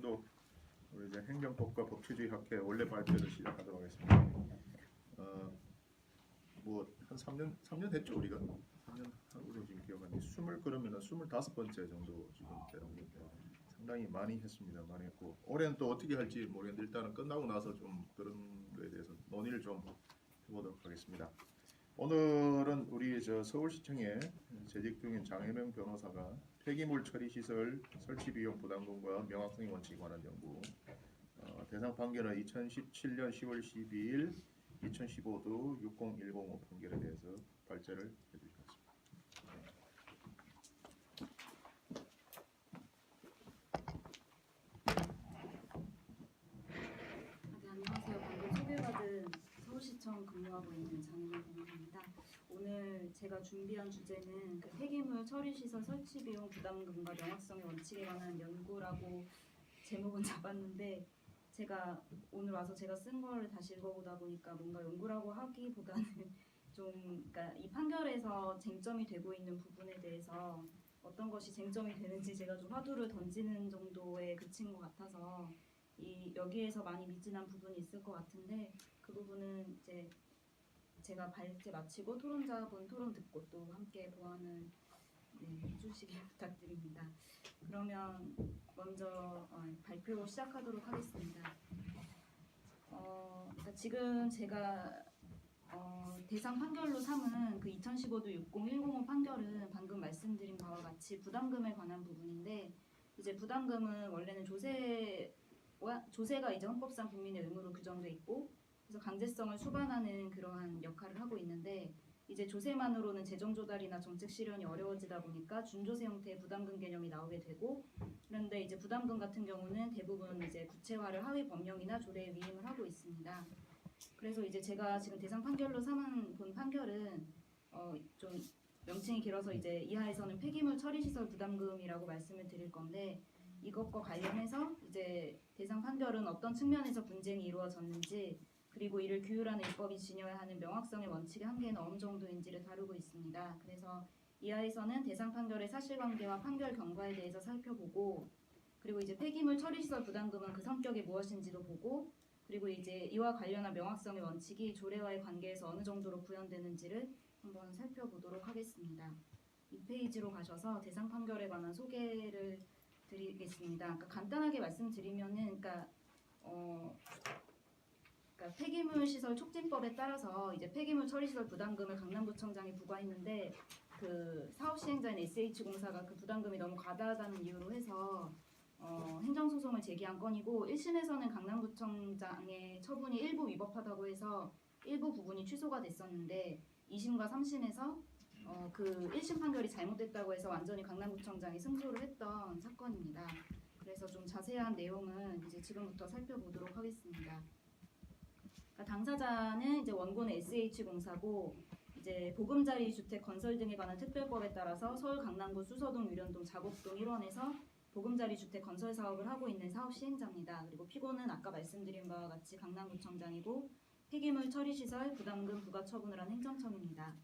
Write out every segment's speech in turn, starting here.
오늘도 우리 이제 행정법과 법치주의 학회 원래 발표를 시작하도록 하겠습니다. 뭐한 3년 됐죠 우리가? 3년 하고 지금 기억하는데 25번째 정도 지금 되는 건데 상당히 많이 했습니다. 많이 했고 올해는 또 어떻게 할지 모르겠는데 일단은 끝나고 나서 좀 그런 거에 대해서 논의를 좀 해보도록 하겠습니다. 오늘은 우리 서울시청에 재직 중인 장혜명 변호사가 폐기물 처리 시설 설치 비용 부담금과 명확성의 원칙에 관한 연구, 대상 판결은 2017년 10월 12일 2015도 60105 판결에 대해서 발제를 해주시겠습니다. 네, 안녕하세요. 방금 소개받은 서울시청 근무하고 있는 장혜명 변호사입니다. 오늘 제가 준비한 주제는 그 폐기물 처리시설 설치 비용 부담금과 명확성의 원칙에 관한 연구라고 제목은 잡았는데 제가 오늘 와서 제가 쓴 거를 다시 읽어보다 보니까 뭔가 연구라고 하기보다는 좀 그러니까 이 판결에서 쟁점이 되고 있는 부분에 대해서 어떤 것이 쟁점이 되는지 제가 좀 화두를 던지는 정도에 그친 것 같아서 여기에서 많이 미진한 부분이 있을 것 같은데 그 부분은 이제 제가 발제 마치고 토론자분 토론 듣고 또 함께 보완을 해주시길 부탁드립니다. 그러면 먼저 발표 시작하도록 하겠습니다. 그러니까 지금 제가 대상 판결로 삼은 그 2015도 60105 판결은 방금 말씀드린 바와 같이 부담금에 관한 부분인데 이제 부담금은 원래는 조세가 이제 헌법상 국민의 의무로 규정돼 있고 그래서 강제성을 수반하는 그러한 역할을 하고 있는데 이제 조세만으로는 재정 조달이나 정책 실현이 어려워지다 보니까 준조세 형태의 부담금 개념이 나오게 되고 그런데 이제 부담금 같은 경우는 대부분 이제 구체화를 하위 법령이나 조례에 위임을 하고 있습니다. 그래서 이제 제가 지금 대상 판결로 삼은 본 판결은 좀 명칭이 길어서 이제 이하에서는 폐기물 처리 시설 부담금이라고 말씀을 드릴 건데 이것과 관련해서 이제 대상 판결은 어떤 측면에서 분쟁이 이루어졌는지 그리고 이를 규율하는 입법이 지녀야 하는 명확성의 원칙의 한계는 어느 정도인지를 다루고 있습니다. 그래서 이하에서는 대상 판결의 사실관계와 판결 경과에 대해서 살펴보고 그리고 이제 폐기물 처리시설 부담금은 그 성격이 무엇인지도 보고 그리고 이제 이와 관련한 명확성의 원칙이 조례와의 관계에서 어느 정도로 구현되는지를 한번 살펴보도록 하겠습니다. 2페이지로 가셔서 대상 판결에 관한 소개를 드리겠습니다. 그러니까 간단하게 말씀드리면은 그러니까 폐기물 시설 촉진법에 따라서 이제 폐기물 처리 시설 부담금을 강남구청장이 부과했는데 그 사업 시행자인 SH공사가 그 부담금이 너무 과다하다는 이유로 해서 행정소송을 제기한 건이고 1심에서는 강남구청장의 처분이 일부 위법하다고 해서 일부 부분이 취소가 됐었는데 2심과 3심에서 그 1심 판결이 잘못됐다고 해서 완전히 강남구청장이 승소를 했던 사건입니다. 그래서 좀 자세한 내용은 이제 지금부터 살펴보도록 하겠습니다. 그러니까 당사자는 이제 원고는 SH공사고 이제 보금자리 주택 건설 등에 관한 특별법에 따라서 서울 강남구 수서동 유련동 작업동 1원에서 보금자리 주택 건설 사업을 하고 있는 사업 시행자입니다. 그리고 피고는 아까 말씀드린 바와 같이 강남구청장이고 폐기물 처리시설 부담금 부과 처분을 한 행정청입니다.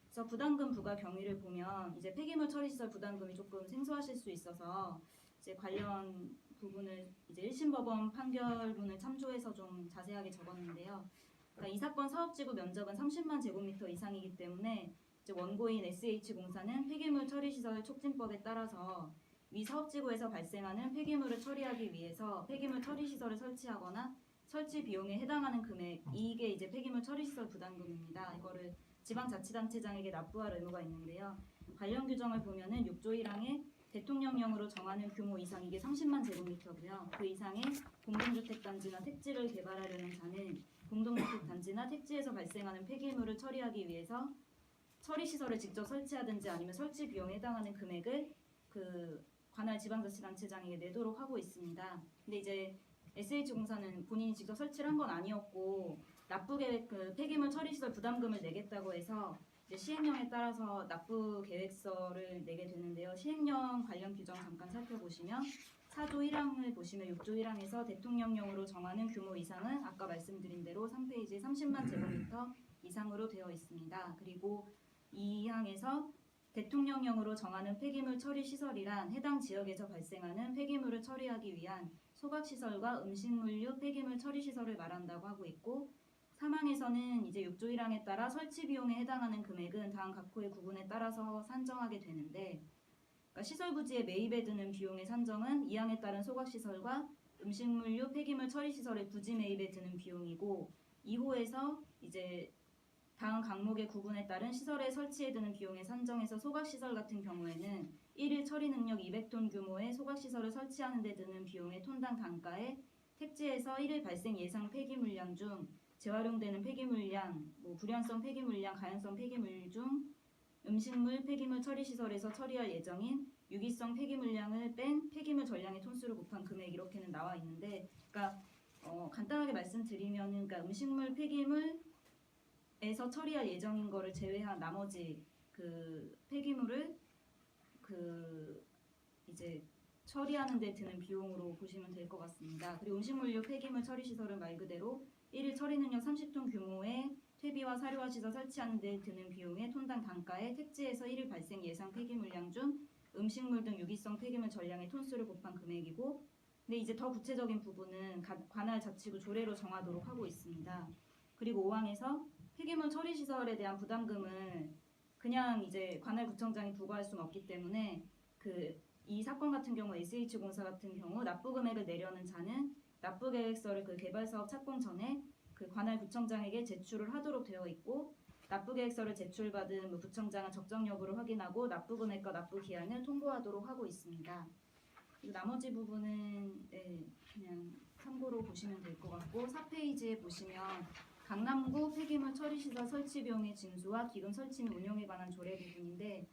그래서 부담금 부과 경위를 보면 이제 폐기물 처리시설 부담금이 조금 생소하실 수 있어서 이제 관련 부분을 이제 1심 법원 판결문을 참조해서 좀 자세하게 적었는데요. 그러니까 이 사건 사업지구 면적은 30만 제곱미터 이상이기 때문에 이제 원고인 SH공사는 폐기물 처리시설 촉진법에 따라서 위 사업지구에서 발생하는 폐기물을 처리하기 위해서 폐기물 처리시설을 설치하거나 설치 비용에 해당하는 금액 이게 이제 폐기물 처리시설 부담금입니다. 이거를 지방자치단체장에게 납부할 의무가 있는데요. 관련 규정을 보면은 6조 1항에 대통령령으로 정하는 규모 이상 이게 30만 제곱미터고요. 그 이상의 공동주택단지나 택지를 개발하려는 자는 공동주택단지나 택지에서 발생하는 폐기물을 처리하기 위해서 처리시설을 직접 설치하든지 아니면 설치 비용에 해당하는 금액을 그 관할 지방자치단체장에게 내도록 하고 있습니다. 근데 이제 SH공사는 본인이 직접 설치를 한 건 아니었고 납부계획 그 폐기물 처리시설 부담금을 내겠다고 해서 이제 시행령에 따라서 납부 계획서를 내게 되는데요. 시행령 관련 규정 잠깐 살펴보시면 4조 1항을 보시면 6조 1항에서 대통령령으로 정하는 규모 이상은 아까 말씀드린 대로 3페이지 30만 제곱미터 이상으로 되어 있습니다. 그리고 2항에서 대통령령으로 정하는 폐기물 처리 시설이란 해당 지역에서 발생하는 폐기물을 처리하기 위한 소각시설과 음식물류 폐기물 처리시설을 말한다고 하고 있고, 사망에서는 이제 6조 1항에 따라 설치 비용에 해당하는 금액은 다음 각 호의 구분에 따라서 산정하게 되는데, 그러니까 시설 부지의 매입에 드는 비용의 산정은 2항에 따른 소각시설과 음식물류 폐기물 처리시설의 부지 매입에 드는 비용이고, 2호에서 이제 다음 항목의 구분에 따른 시설의 설치에 드는 비용의 산정에서 소각시설 같은 경우에는 1일 처리 능력 200톤 규모의 소각시설을 설치하는 데 드는 비용의 톤당 단가에 택지에서 1일 발생 예상 폐기물량 중 재활용되는 폐기물량, 불연성 폐기물량, 가연성 폐기물 중 음식물 폐기물 처리시설에서 처리할 예정인 유기성 폐기물량을 뺀 폐기물 전량의 톤수를 곱한 금액, 이렇게는 나와 있는데, 그러니까 간단하게 말씀드리면은, 그러니까 음식물 폐기물에서 처리할 예정인 거를 제외한 나머지 그 폐기물을 이제 처리하는 데 드는 비용으로 보시면 될 것 같습니다. 그리고 음식물류 폐기물 처리시설은 말 그대로 1일 처리 능력 30톤 규모의 퇴비와 사료화 시설 설치하는 데 드는 비용의 톤당 단가에 택지에서 1일 발생 예상 폐기물량 중 음식물 등 유기성 폐기물 전량의 톤수를 곱한 금액이고, 근데 이제 더 구체적인 부분은 관할 자치구 조례로 정하도록 하고 있습니다. 그리고 5항에서 폐기물 처리시설에 대한 부담금을 그냥 이제 관할구청장이 부과할 수는 없기 때문에 이 사건 같은 경우 SH공사 같은 경우 납부금액을 내려는 자는 납부계획서를 그 개발사업 착공 전에 그 관할구청장에게 제출을 하도록 되어 있고, 납부계획서를 제출받은 구청장은 적정 여부를 확인하고 납부금액과 납부기한을 통보하도록 하고 있습니다. 그리고 나머지 부분은 그냥 참고로 보시면 될 것 같고, 4페이지에 보시면 강남구 폐기물 처리시설 설치 비용의 징수와 기금 설치 및 운영에 관한 조례 부분인데,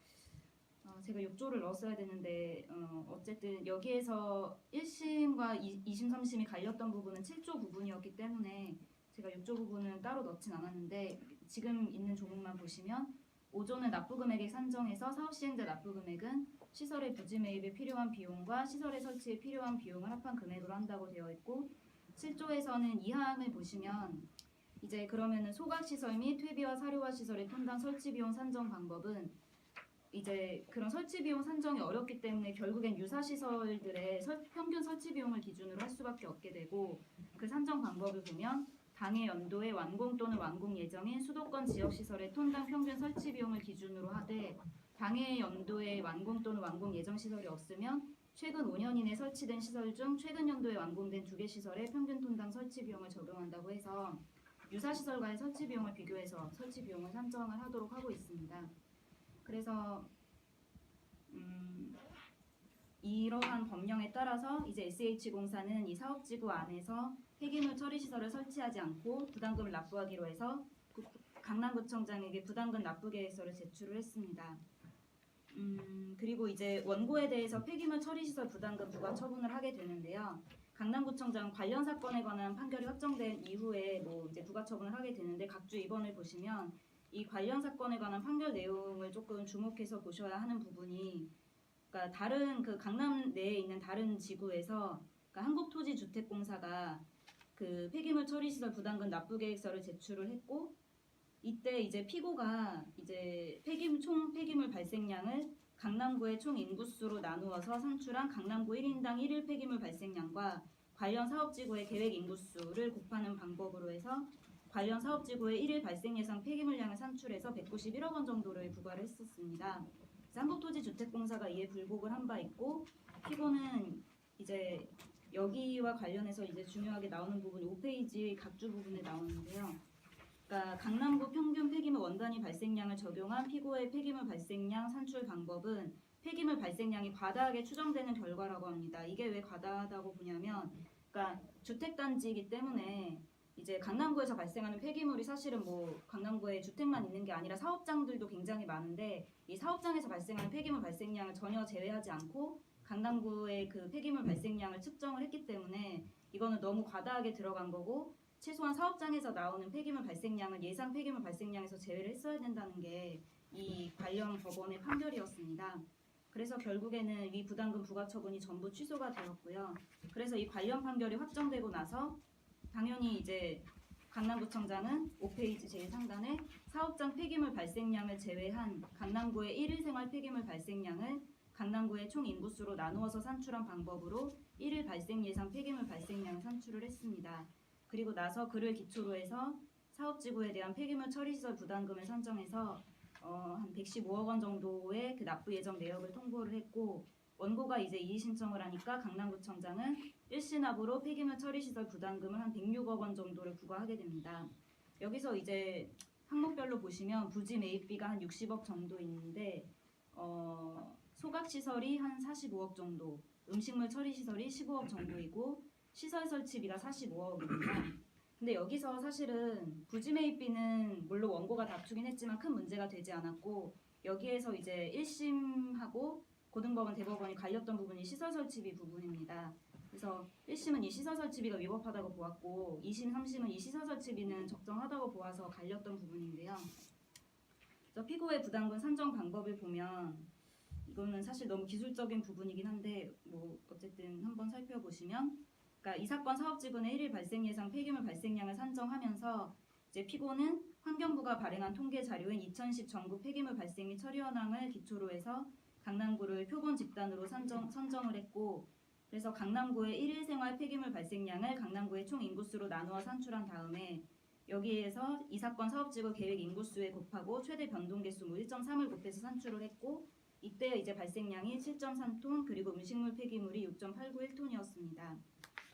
제가 6조를 넣었어야 되는데 어쨌든 여기에서 1심과 2심, 3심이 갈렸던 부분은 7조 부분이었기 때문에 제가 6조 부분은 따로 넣진 않았는데, 지금 있는 조문만 보시면 5조는 납부금액에 산정해서 사업시행자 납부금액은 시설의 부지 매입에 필요한 비용과 시설의 설치에 필요한 비용을 합한 금액으로 한다고 되어 있고, 7조에서는 2항을 보시면 이제 그러면은 소각시설 및 퇴비와 사료화 시설의 톤당 설치 비용 산정 방법은 이제 그런 설치 비용 산정이 어렵기 때문에 결국엔 유사 시설들의 평균 설치 비용을 기준으로 할 수밖에 없게 되고, 그 산정 방법을 보면 당해 연도에 완공 또는 완공 예정인 수도권 지역 시설의 톤당 평균 설치 비용을 기준으로 하되, 당해 연도에 완공 또는 완공 예정 시설이 없으면 최근 5년 이내 설치된 시설 중 최근 연도에 완공된 2개 시설의 평균 톤당 설치 비용을 적용한다고 해서 유사 시설과의 설치 비용을 비교해서 설치 비용을 산정을 하도록 하고 있습니다. 그래서 이러한 법령에 따라서 이제 SH공사는 이 사업지구 안에서 폐기물 처리시설을 설치하지 않고 부담금을 납부하기로 해서 강남구청장에게 부담금 납부 계획서를 제출을 했습니다. 그리고 이제 원고에 대해서 폐기물 처리시설 부담금 부과 처분을 하게 되는데요. 강남구청장 관련 사건에 관한 판결이 확정된 이후에 이제 부과 처분을 하게 되는데, 각주 입원을 보시면 이 관련 사건에 관한 판결 내용을 조금 주목해서 보셔야 하는 부분이, 그러니까 다른 그 강남 내에 있는 다른 지구에서 그러니까 한국토지주택공사가 그 폐기물 처리시설 부담금 납부 계획서를 제출을 했고, 이때 이제 피고가 이제 총 폐기물 발생량을 강남구의 총 인구수로 나누어서 산출한 강남구 1인당 1일 폐기물 발생량과 관련 사업지구의 계획 인구수를 곱하는 방법으로 해서 관련 사업지구의 1일 발생 예상 폐기물량을 산출해서 191억 원 정도를 부과를 했었습니다. 한국토지주택공사가 이에 불복을 한 바 있고, 피고는 이제 여기와 관련해서 이제 중요하게 나오는 부분이 5페이지 각주 부분에 나오는데요. 그러니까 강남구 평균 폐기물 원단위 발생량을 적용한 피고의 폐기물 발생량 산출 방법은 폐기물 발생량이 과다하게 추정되는 결과라고 합니다. 이게 왜 과다하다고 보냐면, 그러니까 주택단지이기 때문에 이제 강남구에서 발생하는 폐기물이 사실은 강남구에 주택만 있는 게 아니라 사업장들도 굉장히 많은데, 이 사업장에서 발생하는 폐기물 발생량을 전혀 제외하지 않고 강남구의 그 폐기물 발생량을 측정을 했기 때문에 이거는 너무 과다하게 들어간 거고, 최소한 사업장에서 나오는 폐기물 발생량은 예상 폐기물 발생량에서 제외를 했어야 된다는 게 이 관련 법원의 판결이었습니다. 그래서 결국에는 이 부담금 부과 처분이 전부 취소가 되었고요. 그래서 이 관련 판결이 확정되고 나서 당연히 이제 강남구청장은 5페이지 제일 상단에 사업장 폐기물 발생량을 제외한 강남구의 1일 생활 폐기물 발생량을 강남구의 총 인구수로 나누어서 산출한 방법으로 1일 발생 예상 폐기물 발생량을 산출을 했습니다. 그리고 나서 그를 기초로 해서 사업지구에 대한 폐기물 처리시설 부담금을 산정해서 한 115억 원 정도의 그 납부 예정 내역을 통보를 했고, 원고가 이제 이의 신청을 하니까 강남구청장은 일시납으로 폐기물 처리시설 부담금을 한 106억 원 정도를 부과하게 됩니다. 여기서 이제 항목별로 보시면 부지 매입비가 한 60억 정도 있는데 소각시설이 한 45억 정도, 음식물 처리시설이 15억 정도이고 시설 설치비가 45억입니다. 근데 여기서 사실은 부지 매입비는 물론 원고가 다투긴 했지만 큰 문제가 되지 않았고, 여기에서 이제 1심하고 고등법원, 대법원이 갈렸던 부분이 시설 설치비 부분입니다. 그래서 1심은 이 시설 설치비가 위법하다고 보았고 2심, 3심은 이 시설 설치비는 적정하다고 보아서 갈렸던 부분인데요. 그래서 피고의 부담금 산정 방법을 보면 이거는 사실 너무 기술적인 부분이긴 한데 뭐 어쨌든 한번 살펴보시면, 그러니까 이 사건 사업지구의 1일 발생 예상 폐기물 발생량을 산정하면서 이제 피고는 환경부가 발행한 통계 자료인 2010 전국 폐기물 발생 및 처리 현황을 기초로 해서 강남구를 표본 집단으로 선정을 했고, 그래서 강남구의 1일 생활 폐기물 발생량을 강남구의 총 인구수로 나누어 산출한 다음에 여기에서 이 사건 사업지구 계획 인구수에 곱하고 최대 변동 개수 1.3을 곱해서 산출을 했고, 이때 이제 발생량이 7.3톤 그리고 음식물 폐기물이 6.891톤이었습니다.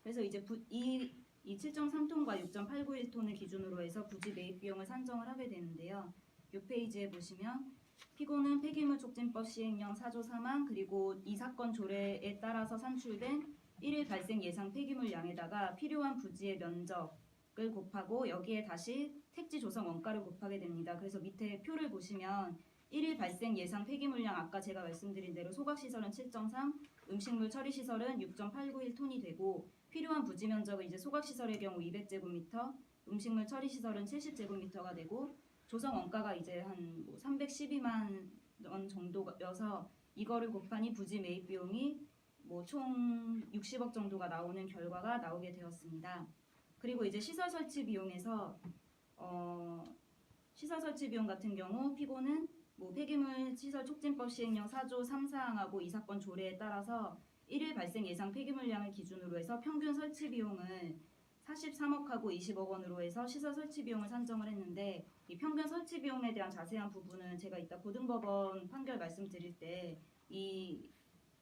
그래서 이제 이 7.3톤과 6.891톤을 기준으로 해서 부지 매입 비용을 산정을 하게 되는데요. 이 페이지에 보시면 피고는 폐기물 촉진법 시행령 4조 3항 그리고 이 사건 조례에 따라서 산출된 1일 발생 예상 폐기물량에다가 필요한 부지의 면적을 곱하고 여기에 다시 택지 조성 원가를 곱하게 됩니다. 그래서 밑에 표를 보시면 1일 발생 예상 폐기물량 아까 제가 말씀드린 대로 소각시설은 7.3, 음식물 처리시설은 6.891톤이 되고 필요한 부지 면적은 이제 소각시설의 경우 200제곱미터, 음식물 처리시설은 70제곱미터가 되고 조성 원가가 이제 한 312만 원 정도여서 이거를 곱하니 부지 매입 비용이 총 60억 정도가 나오는 결과가 나오게 되었습니다. 그리고 이제 시설 설치 비용에서 시설 설치 비용 같은 경우 피고는 폐기물 시설 촉진법 시행령 4조 3, 4항하고 이 사건 조례에 따라서 1일 발생 예상 폐기물량을 기준으로 해서 평균 설치 비용을 43억하고 20억 원으로 해서 시설 설치 비용을 산정을 했는데, 이 평균 설치 비용에 대한 자세한 부분은 제가 이따 고등법원 판결 말씀드릴 때 이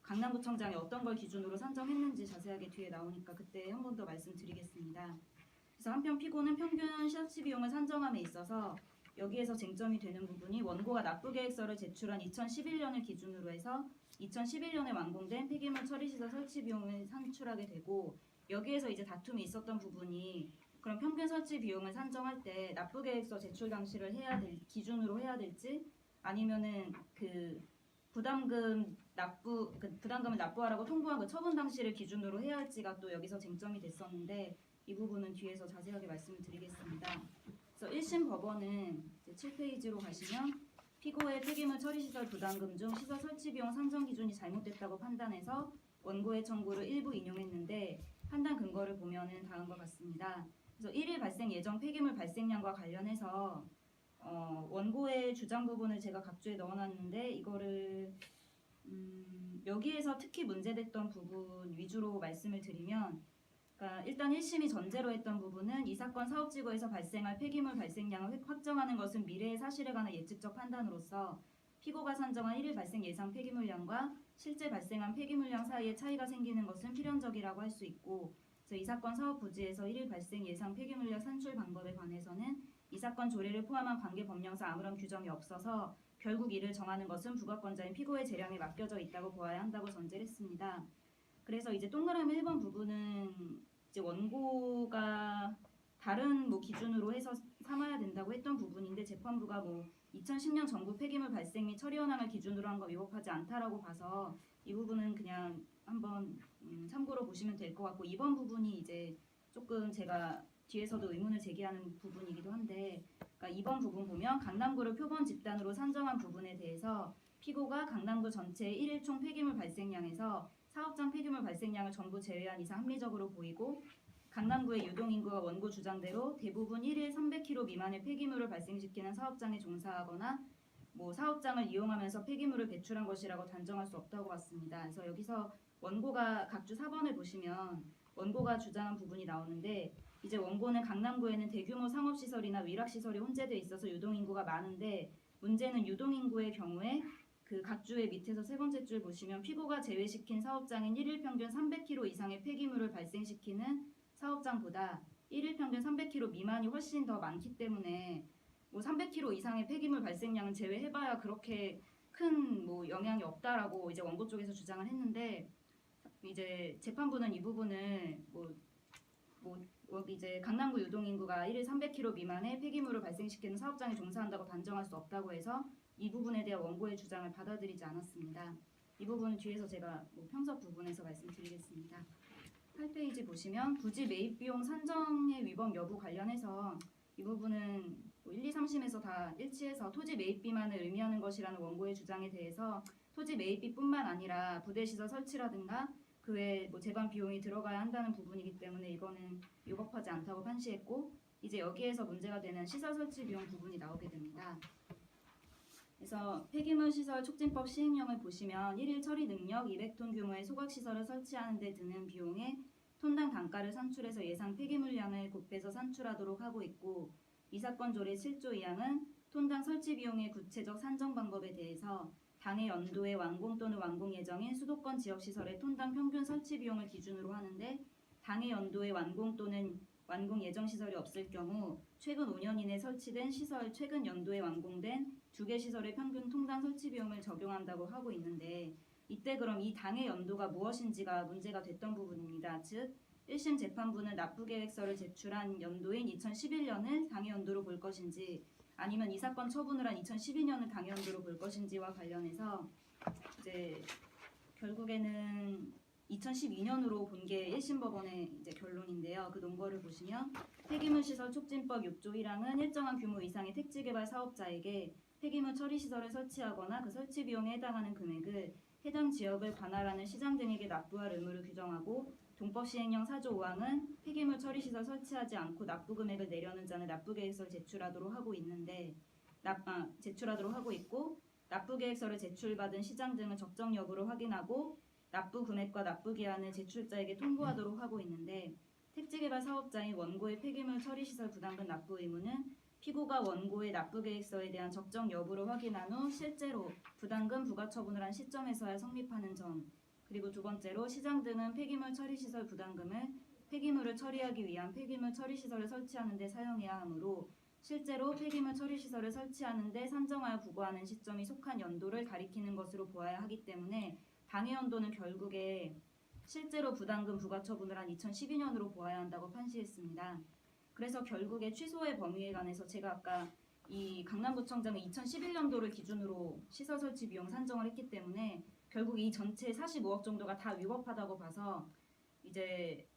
강남구청장이 어떤 걸 기준으로 산정했는지 자세하게 뒤에 나오니까 그때 한 번 더 말씀드리겠습니다. 그래서 한편 피고는 평균 설치 비용을 산정함에 있어서 여기에서 쟁점이 되는 부분이 원고가 납부계획서를 제출한 2011년을 기준으로 해서 2011년에 완공된 폐기물 처리시설 설치 비용을 산출하게 되고, 여기에서 이제 다툼이 있었던 부분이 그럼 평균 설치 비용을 산정할 때 납부계획서 제출 당시를 기준으로 해야 될지 아니면은 부담금을 납부하라고 통보한 그 처분 당시를 기준으로 해야 할지가 또 여기서 쟁점이 됐었는데 이 부분은 뒤에서 자세하게 말씀을 드리겠습니다. 그래서 1심 법원은 이제 7페이지로 가시면 피고의 폐기물 처리시설 부담금 중 시설 설치 비용 산정 기준이 잘못됐다고 판단해서 원고의 청구를 일부 인용했는데 판단 근거를 보면은 다음과 같습니다. 그래서 1일 발생 예정 폐기물 발생량과 관련해서 원고의 주장 부분을 제가 각주에 넣어놨는데 이거를 여기에서 특히 문제됐던 부분 위주로 말씀을 드리면, 그러니까 일단 1심이 전제로 했던 부분은 이 사건 사업지구에서 발생할 폐기물 발생량을 확정하는 것은 미래의 사실에 관한 예측적 판단으로서 피고가 산정한 1일 발생 예상 폐기물량과 실제 발생한 폐기물량 사이에 차이가 생기는 것은 필연적이라고 할 수 있고, 그래서 이 사건 사업 부지에서 1일 발생 예상 폐기물량 산출 방법에 관해서는 이 사건 조례를 포함한 관계 법령상 아무런 규정이 없어서 결국 이를 정하는 것은 부가권자인 피고의 재량에 맡겨져 있다고 보아야 한다고 전제를 했습니다. 그래서 이제 동그라미 1번 부분은 이제 원고가 다른 기준으로 해서 삼아야 된다고 했던 부분인데 재판부가 2010년 전국 폐기물 발생 및 처리 현황을 기준으로 한 거 위법하지 않다라고 봐서 이 부분은 그냥 한번 참고로 보시면 될 것 같고, 이번 부분이 이제 조금 제가 뒤에서도 의문을 제기하는 부분이기도 한데, 그러니까 이번 부분 보면 강남구를 표본 집단으로 산정한 부분에 대해서 피고가 강남구 전체의 1일 총 폐기물 발생량에서 사업장 폐기물 발생량을 전부 제외한 이상 합리적으로 보이고, 강남구의 유동인구가 원고 주장대로 대부분 1일 300kg 미만의 폐기물을 발생시키는 사업장에 종사하거나 뭐 사업장을 이용하면서 폐기물을 배출한 것이라고 단정할 수 없다고 봤습니다. 그래서 여기서 원고가 각주 4번을 보시면 원고가 주장한 부분이 나오는데 이제 원고는 강남구에는 대규모 상업시설이나 위락시설이 혼재돼 있어서 유동인구가 많은데 문제는 유동인구의 경우에 그 각주의 밑에서 세 번째 줄 보시면 피고가 제외시킨 사업장인 1일 평균 300kg 이상의 폐기물을 발생시키는 사업장보다 1일 평균 300kg 미만이 훨씬 더 많기 때문에 뭐 300kg 이상의 폐기물 발생량은 제외해봐야 그렇게 큰 뭐 영향이 없다라고 이제 원고 쪽에서 주장을 했는데 이제 재판부는 이 부분을 이제 강남구 유동인구가 1일 300kg 미만의 폐기물을 발생시키는 사업장에 종사한다고 단정할 수 없다고 해서 이 부분에 대한 원고의 주장을 받아들이지 않았습니다. 이 부분은 뒤에서 제가 뭐 평서 부분에서 말씀드리겠습니다. 8페이지 보시면 부지 매입 비용 산정의 위법 여부 관련해서 이 부분은 1, 2, 3심에서 다 일치해서 토지 매입비만을 의미하는 것이라는 원고의 주장에 대해서 토지 매입비뿐만 아니라 부대시설 설치라든가 그 외에 뭐 제반 비용이 들어가야 한다는 부분이기 때문에 이거는 위법하지 않다고 판시했고 이제 여기에서 문제가 되는 시설 설치 비용 부분이 나오게 됩니다. 그래서 폐기물 시설 촉진법 시행령을 보시면 1일 처리 능력 200톤 규모의 소각시설을 설치하는 데 드는 비용에 톤당 단가를 산출해서 예상 폐기물량을 곱해서 산출하도록 하고 있고 이 사건 조례 7조 2항은 톤당 설치 비용의 구체적 산정 방법에 대해서 당해 연도의 완공 또는 완공 예정인 수도권 지역시설의 톤당 평균 설치 비용을 기준으로 하는데 당해 연도의 완공 또는 완공 예정 시설이 없을 경우 최근 5년 이내 설치된 시설 최근 연도에 완공된 2개 시설의 평균 톤당 설치 비용을 적용한다고 하고 있는데 이때 그럼 이 당해 연도가 무엇인지가 문제가 됐던 부분입니다. 즉 1심 재판부는 납부계획서를 제출한 연도인 2011년을 당해 연도로 볼 것인지 아니면 이 사건 처분을 한 2012년을 당해 연도로 볼 것인지와 관련해서 이제 결국에는 2012년으로 본 게 1심 법원의 이제 결론인데요. 그 논거를 보시면 폐기물 시설 촉진법 6조 1항은 일정한 규모 이상의 택지 개발 사업자에게 폐기물 처리 시설을 설치하거나 그 설치 비용에 해당하는 금액을 해당 지역을 관할하는 시장 등에게 납부할 의무를 규정하고 동법 시행령 4조 5항은 폐기물 처리 시설 설치하지 않고 납부 금액을 내려는 자는 납부 계획서를 제출하도록 하고 있는데 제출하도록 하고 있고 납부 계획서를 제출받은 시장 등은 적정 여부를 확인하고 납부 금액과 납부 기한을 제출자에게 통보하도록 하고 있는데 택지개발 사업자인 원고의 폐기물 처리시설 부담금 납부 의무는 피고가 원고의 납부 계획서에 대한 적정 여부를 확인한 후 실제로 부담금 부과 처분을 한 시점에서야 성립하는 점 그리고 두 번째로 시장 등은 폐기물 처리시설 부담금을 폐기물을 처리하기 위한 폐기물 처리시설을 설치하는 데 사용해야 하므로 실제로 폐기물 처리시설을 설치하는 데 산정하여 부과하는 시점이 속한 연도를 가리키는 것으로 보아야 하기 때문에 당해 연도는 결국에 실제로 부담금 부과 처분을 한 2012년으로 보아야 한다고 판시했습니다. 그래서 결국에 취소의 범위에 관해서 제가 아까 이 강남구청장은 2011년도를 기준으로 시설 설치 비용 산정을 했기 때문에 결국 이 전체 45억 정도가 다 위법하다고 봐서 이제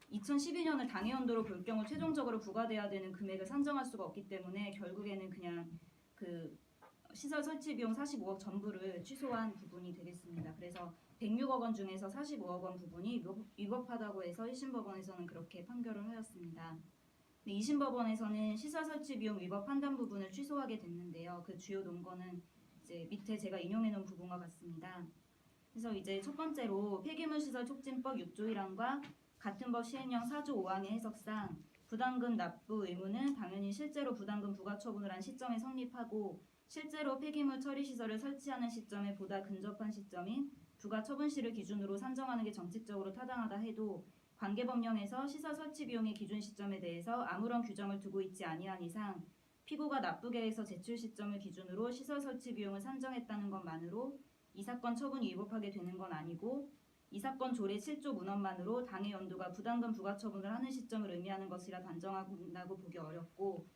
2012년을 당해 연도로 볼 경우 최종적으로 부과돼야 되는 금액을 산정할 수가 없기 때문에 결국에는 그냥 그 시설 설치 비용 45억 전부를 취소한 부분이 되겠습니다. 그래서 106억 원 중에서 45억 원 부분이 위법하다고 해서 1심 법원에서는 그렇게 판결을 하였습니다. 2심 법원에서는 시설 설치 비용 위법 판단 부분을 취소하게 됐는데요. 그 주요 논거는 이제 밑에 제가 인용해 놓은 부분과 같습니다. 그래서 이제 첫 번째로 폐기물 시설 촉진법 6조 1항과 같은 법 시행령 4조 5항의 해석상 부담금 납부 의무는 당연히 실제로 부담금 부과 처분을 한 시점에 성립하고 실제로 폐기물 처리 시설을 설치하는 시점에 보다 근접한 시점인 부가 처분시를 기준으로 산정하는 게 정책적으로 타당하다 해도 관계법령에서 시설 설치 비용의 기준 시점에 대해서 아무런 규정을 두고 있지 아니한 이상 피고가 납부계획서 제출 시점을 기준으로 시설 설치 비용을 산정했다는 것만으로 이 사건 처분이 위법하게 되는 건 아니고 이 사건 조례 7조 문헌만으로 당해 연도가 부담금 부과 처분을 하는 시점을 의미하는 것이라 단정한다고 보기 어렵고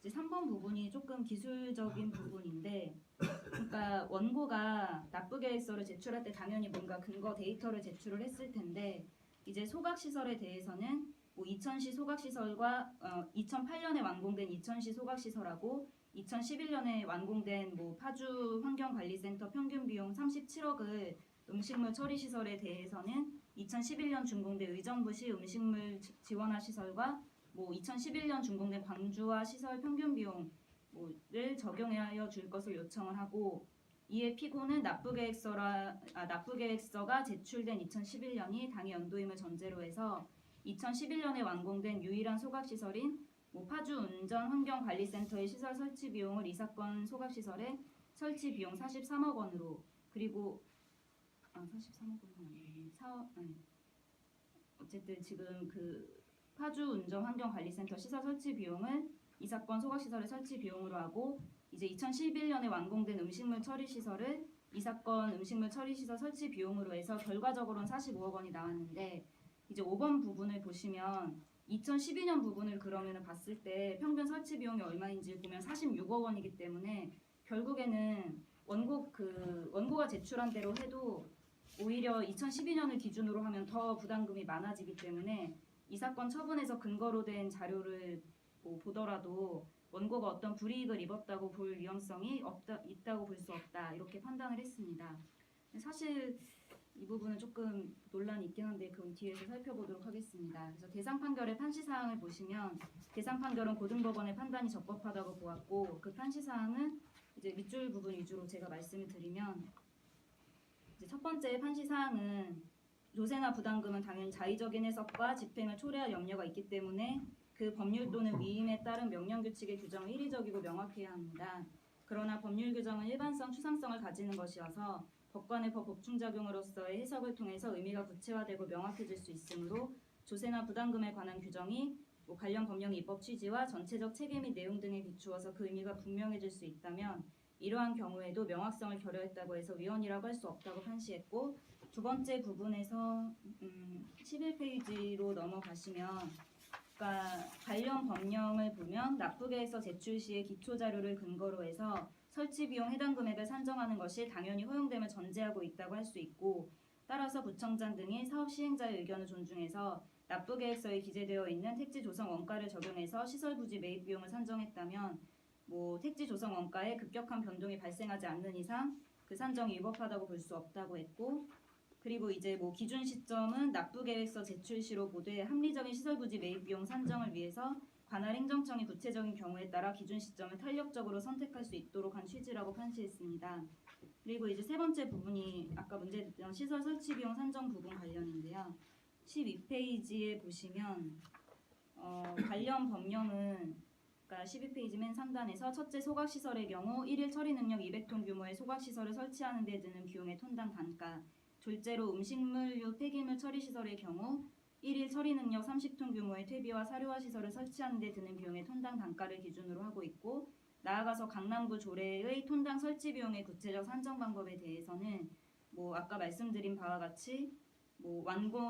이제 3번 부분이 조금 기술적인 부분인데 그러니까 원고가 납부계획서를 제출할 때 당연히 뭔가 근거 데이터를 제출을 했을 텐데 이제 소각시설에 대해서는 뭐 2000시 소각시설과 2008년에 완공된 2000시 소각시설하고 2011년에 완공된 뭐 파주 환경관리센터 평균 비용 37억을 음식물 처리 시설에 대해서는 2011년 준공된 의정부시 음식물 지원화 시설과 뭐 2011년 준공된 광주화 시설 평균 비용 뭐를 적용하여 줄 것을 요청을 하고 이에 피고는 납부계획서가 제출된 2011년이 당해 연도임을 전제로 해서 2011년에 완공된 유일한 소각시설인 파주 운전환경관리센터의 시설 설치 비용을 이 사건 소각시설의 설치 비용 43억 원으로 그리고 43억 원은 아니에요. 어쨌든 지금 그 파주 운전환경관리센터 시설 설치 비용을 이 사건 소각시설의 설치 비용으로 하고 이제 2011년에 완공된 음식물 처리 시설을 이 사건 음식물 처리 시설 설치 비용으로 해서 결과적으로는 45억 원이 나왔는데 이제 5번 부분을 보시면 2012년 부분을 그러면 봤을 때 평균 설치 비용이 얼마인지 보면 46억 원이기 때문에 결국에는 원고가 제출한 대로 해도 오히려 2012년을 기준으로 하면 더 부담금이 많아지기 때문에 이 사건 처분에서 근거로 된 자료를 보더라도 원고가 어떤 불이익을 입었다고 볼 위험성이 있다고 볼 수 없다 이렇게 판단을 했습니다. 사실 이 부분은 조금 논란이 있긴 한데 그건 뒤에서 살펴보도록 하겠습니다. 그래서 대상 판결의 판시 사항을 보시면 대상 판결은 고등법원의 판단이 적법하다고 보았고 그 판시 사항은 이제 밑줄 부분 위주로 제가 말씀을 드리면 이제 첫 번째 판시 사항은 조세나 부담금은 당연히 자의적인 해석과 집행을 초래할 염려가 있기 때문에 그 법률 또는 위임에 따른 명령 규칙의 규정은 일의적이고 명확해야 합니다. 그러나 법률 규정은 일반성, 추상성을 가지는 것이어서 법관의 법 법충작용으로서의 해석을 통해서 의미가 구체화되고 명확해질 수 있으므로 조세나 부담금에 관한 규정이 관련 법령의 입법 취지와 전체적 체계 및 내용 등에 비추어서 그 의미가 분명해질 수 있다면 이러한 경우에도 명확성을 결여했다고 해서 위헌이라고 할 수 없다고 판시했고 두 번째 부분에서 11페이지로 넘어가시면 그러니까 관련 법령을 보면 납부계획서 제출 시에 기초자료를 근거로 해서 설치비용 해당 금액을 산정하는 것이 당연히 허용됨을 전제하고 있다고 할 수 있고 따라서 구청장 등이 사업 시행자의 의견을 존중해서 납부계획서에 기재되어 있는 택지 조성 원가를 적용해서 시설 부지 매입 비용을 산정했다면 택지 조성 원가에 급격한 변동이 발생하지 않는 이상 그 산정이 위법하다고 볼 수 없다고 했고 그리고 이제 기준 시점은 납부계획서 제출 시로 보되 합리적인 시설부지 매입 비용 산정을 위해서 관할 행정청이 구체적인 경우에 따라 기준 시점을 탄력적으로 선택할 수 있도록 한 취지라고 판시했습니다. 그리고 이제 세 번째 부분이 아까 문제됐던 시설 설치 비용 산정 부분 관련인데요. 12페이지에 보시면 관련 법령은 그러니까 12페이지 맨 상단에서 첫째 소각시설의 경우 1일 처리 능력 200톤 규모의 소각시설을 설치하는 데 드는 비용의 톤당 단가 둘째로 음식물류 폐기물 처리 시설의 경우 1일 처리 능력 30톤 규모의 퇴비와 사료화 시설을 설치하는 데 드는 비용의 톤당 단가를 기준으로 하고 있고 나아가서 강남구 조례의 톤당 설치 비용의 구체적 산정 방법에 대해서는 아까 말씀드린 바와 같이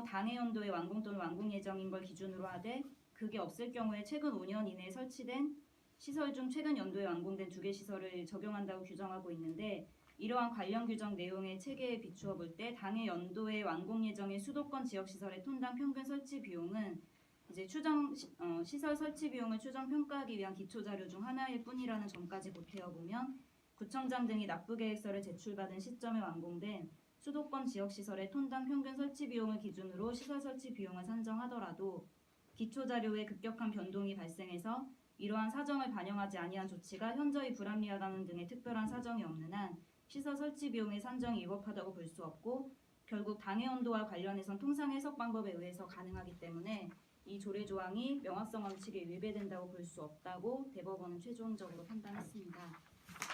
당해 연도의 완공 또는 완공 예정인 걸 기준으로 하되 그게 없을 경우에 최근 5년 이내에 설치된 시설 중 최근 연도에 완공된 2개 시설을 적용한다고 규정하고 있는데 이러한 관련 규정 내용의 체계에 비추어 볼 때 당해 연도에 완공 예정의 수도권 지역 시설의 톤당 평균 설치 비용은 이제 시설 설치 비용을 추정 평가하기 위한 기초 자료 중 하나일 뿐이라는 점까지 보태어 보면 구청장 등이 납부계획서를 제출받은 시점에 완공된 수도권 지역 시설의 톤당 평균 설치 비용을 기준으로 시설 설치 비용을 산정하더라도 기초 자료에 급격한 변동이 발생해서 이러한 사정을 반영하지 아니한 조치가 현저히 불합리하다는 등의 특별한 사정이 없는 한 시설 설치 비용의 산정이 위법하다고 볼 수 없고 결국 당해 연도와 관련해선 통상 해석 방법에 의해서 가능하기 때문에 이 조례 조항이 명확성 원칙에 위배된다고 볼 수 없다고 대법원은 최종적으로 판단했습니다.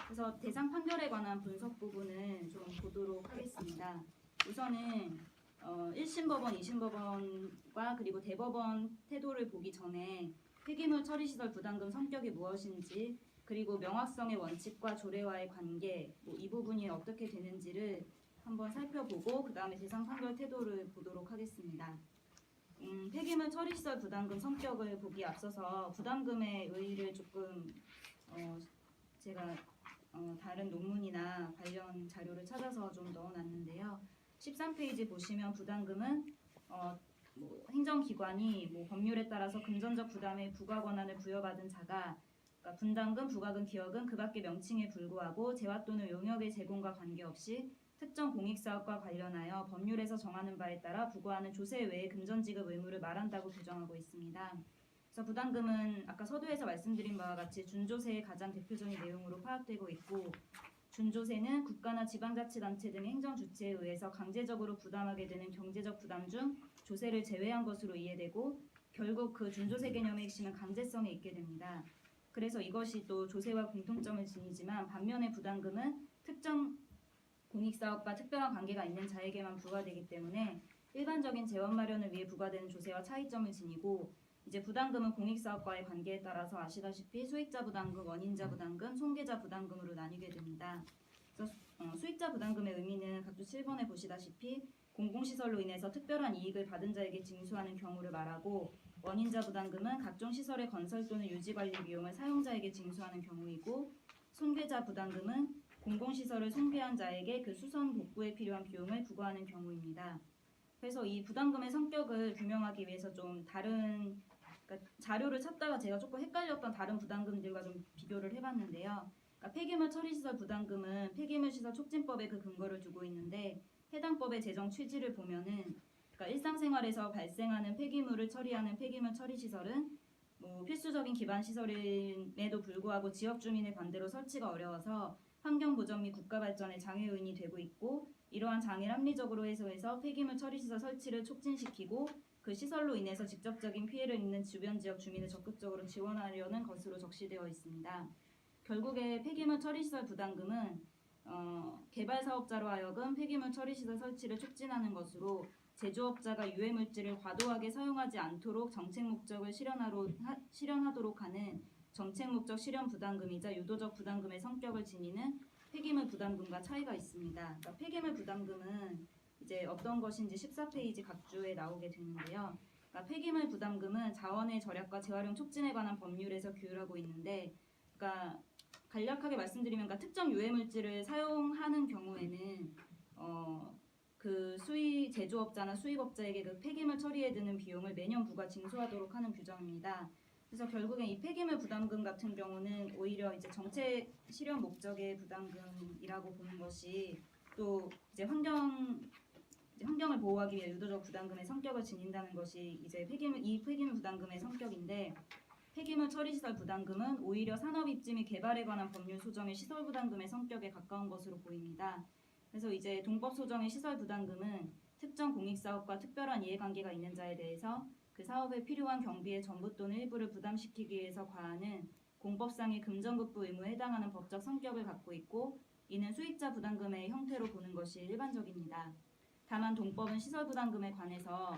그래서 대상 판결에 관한 분석 부분은 좀 보도록 하겠습니다. 우선은 1심 법원, 2심 법원과 그리고 대법원 태도를 보기 전에 폐기물 처리시설 부담금 성격이 무엇인지 그리고 명확성의 원칙과 조례와의 관계 이 부분이 어떻게 되는지를 한번 살펴보고 그 다음에 대상 판결 태도를 보도록 하겠습니다. 폐기물 처리시설 부담금 성격을 보기 앞서서 부담금의 의의를 조금 제가 다른 논문이나 관련 자료를 찾아서 좀 넣어놨는데요. 13페이지 보시면 부담금은 행정기관이 법률에 따라서 금전적 부담의 부과 권한을 부여받은 자가 그러니까 분담금, 부과금, 기여금 그 밖의 명칭에 불구하고 재화 또는 용역의 제공과 관계없이 특정 공익사업과 관련하여 법률에서 정하는 바에 따라 부과하는 조세 외의 금전지급 의무를 말한다고 규정하고 있습니다. 그래서 부담금은 아까 서두에서 말씀드린 바와 같이 준조세의 가장 대표적인 내용으로 파악되고 있고, 준조세는 국가나 지방자치단체 등의 행정주체에 의해서 강제적으로 부담하게 되는 경제적 부담 중 조세를 제외한 것으로 이해되고, 결국 그 준조세 개념의 핵심은 강제성에 있게 됩니다. 그래서 이것이 또 조세와 공통점을 지니지만, 반면에 부담금은 특정 공익사업과 특별한 관계가 있는 자에게만 부과되기 때문에 일반적인 재원 마련을 위해 부과되는 조세와 차이점을 지니고, 이제 부담금은 공익사업과의 관계에 따라서 아시다시피 수익자 부담금, 원인자 부담금, 손괴자 부담금으로 나뉘게 됩니다. 그래서 수익자 부담금의 의미는 각주 7번에 보시다시피 공공시설로 인해서 특별한 이익을 받은 자에게 징수하는 경우를 말하고, 원인자 부담금은 각종 시설의 건설 또는 유지 관리 비용을 사용자에게 징수하는 경우이고, 손괴자 부담금은 공공시설을 손괴한 자에게 그 수선 복구에 필요한 비용을 부과하는 경우입니다. 그래서 이 부담금의 성격을 규명하기 위해서 좀 다른, 그러니까 자료를 찾다가 제가 조금 헷갈렸던 다른 부담금들과 좀 비교를 해봤는데요. 그러니까 폐기물 처리시설 부담금은 폐기물시설 촉진법에 그 근거를 두고 있는데, 해당 법의 제정 취지를 보면은, 그러니까 일상생활에서 발생하는 폐기물을 처리하는 폐기물 처리시설은 필수적인 기반 시설임에도 불구하고 지역 주민의 반대로 설치가 어려워서 환경 보전 및 국가 발전에 장애 요인이 되고 있고, 이러한 장애를 합리적으로 해소해서 폐기물 처리시설 설치를 촉진시키고, 그 시설로 인해서 직접적인 피해를 입는 주변 지역 주민을 적극적으로 지원하려는 것으로 적시되어 있습니다. 결국에 폐기물 처리시설 부담금은 개발 사업자로 하여금 폐기물 처리시설 설치를 촉진하는 것으로, 제조업자가 유해물질을 과도하게 사용하지 않도록 정책 목적을 실현하도록 하는 정책 목적 실현 부담금이자 유도적 부담금의 성격을 지니는 폐기물 부담금과 차이가 있습니다. 그러니까 폐기물 부담금은 이제 어떤 것인지 14페이지 각주에 나오게 되는데요. 그러니까 폐기물 부담금은 자원의 절약과 재활용 촉진에 관한 법률에서 규율하고 있는데, 그러니까 간략하게 말씀드리면, 그러니까 특정 유해물질을 사용하는 경우에는 그 제조업자나 수입업자에게 그 폐기물 처리에 드는 비용을 매년 부과 징수하도록 하는 규정입니다. 그래서 결국엔 이 폐기물 부담금 같은 경우는 오히려 이제 정책 실현 목적의 부담금이라고 보는 것이, 또 이제 환경을 보호하기 위해 유도적 부담금의 성격을 지닌다는 것이 이제 폐기물 부담금의 성격인데, 폐기물 처리시설 부담금은 오히려 산업 입지 및 개발에 관한 법률 소정의 시설 부담금의 성격에 가까운 것으로 보입니다. 그래서 이제 동법 소정의 시설 부담금은 특정 공익사업과 특별한 이해관계가 있는 자에 대해서 그 사업에 필요한 경비의 전부 또는 일부를 부담시키기 위해서 과하는 공법상의 금전급부 의무에 해당하는 법적 성격을 갖고 있고, 이는 수익자 부담금의 형태로 보는 것이 일반적입니다. 다만 동법은 시설 부담금에 관해서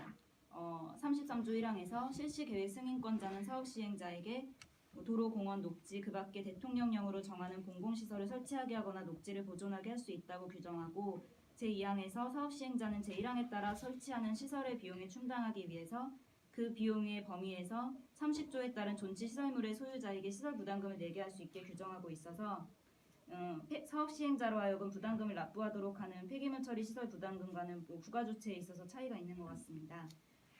33조 1항에서 실시계획 승인권자는 사업시행자에게 도로, 공원, 녹지, 그 밖에 대통령령으로 정하는 공공시설을 설치하게 하거나 녹지를 보존하게 할 수 있다고 규정하고, 제2항에서 사업시행자는 제1항에 따라 설치하는 시설의 비용에 충당하기 위해서 그 비용의 범위에서 30조에 따른 존치시설물의 소유자에게 시설 부담금을 내게 할 수 있게 규정하고 있어서, 사업시행자로 하여금 부담금을 납부하도록 하는 폐기물 처리 시설 부담금과는 부가조치에 있어서 차이가 있는 것 같습니다.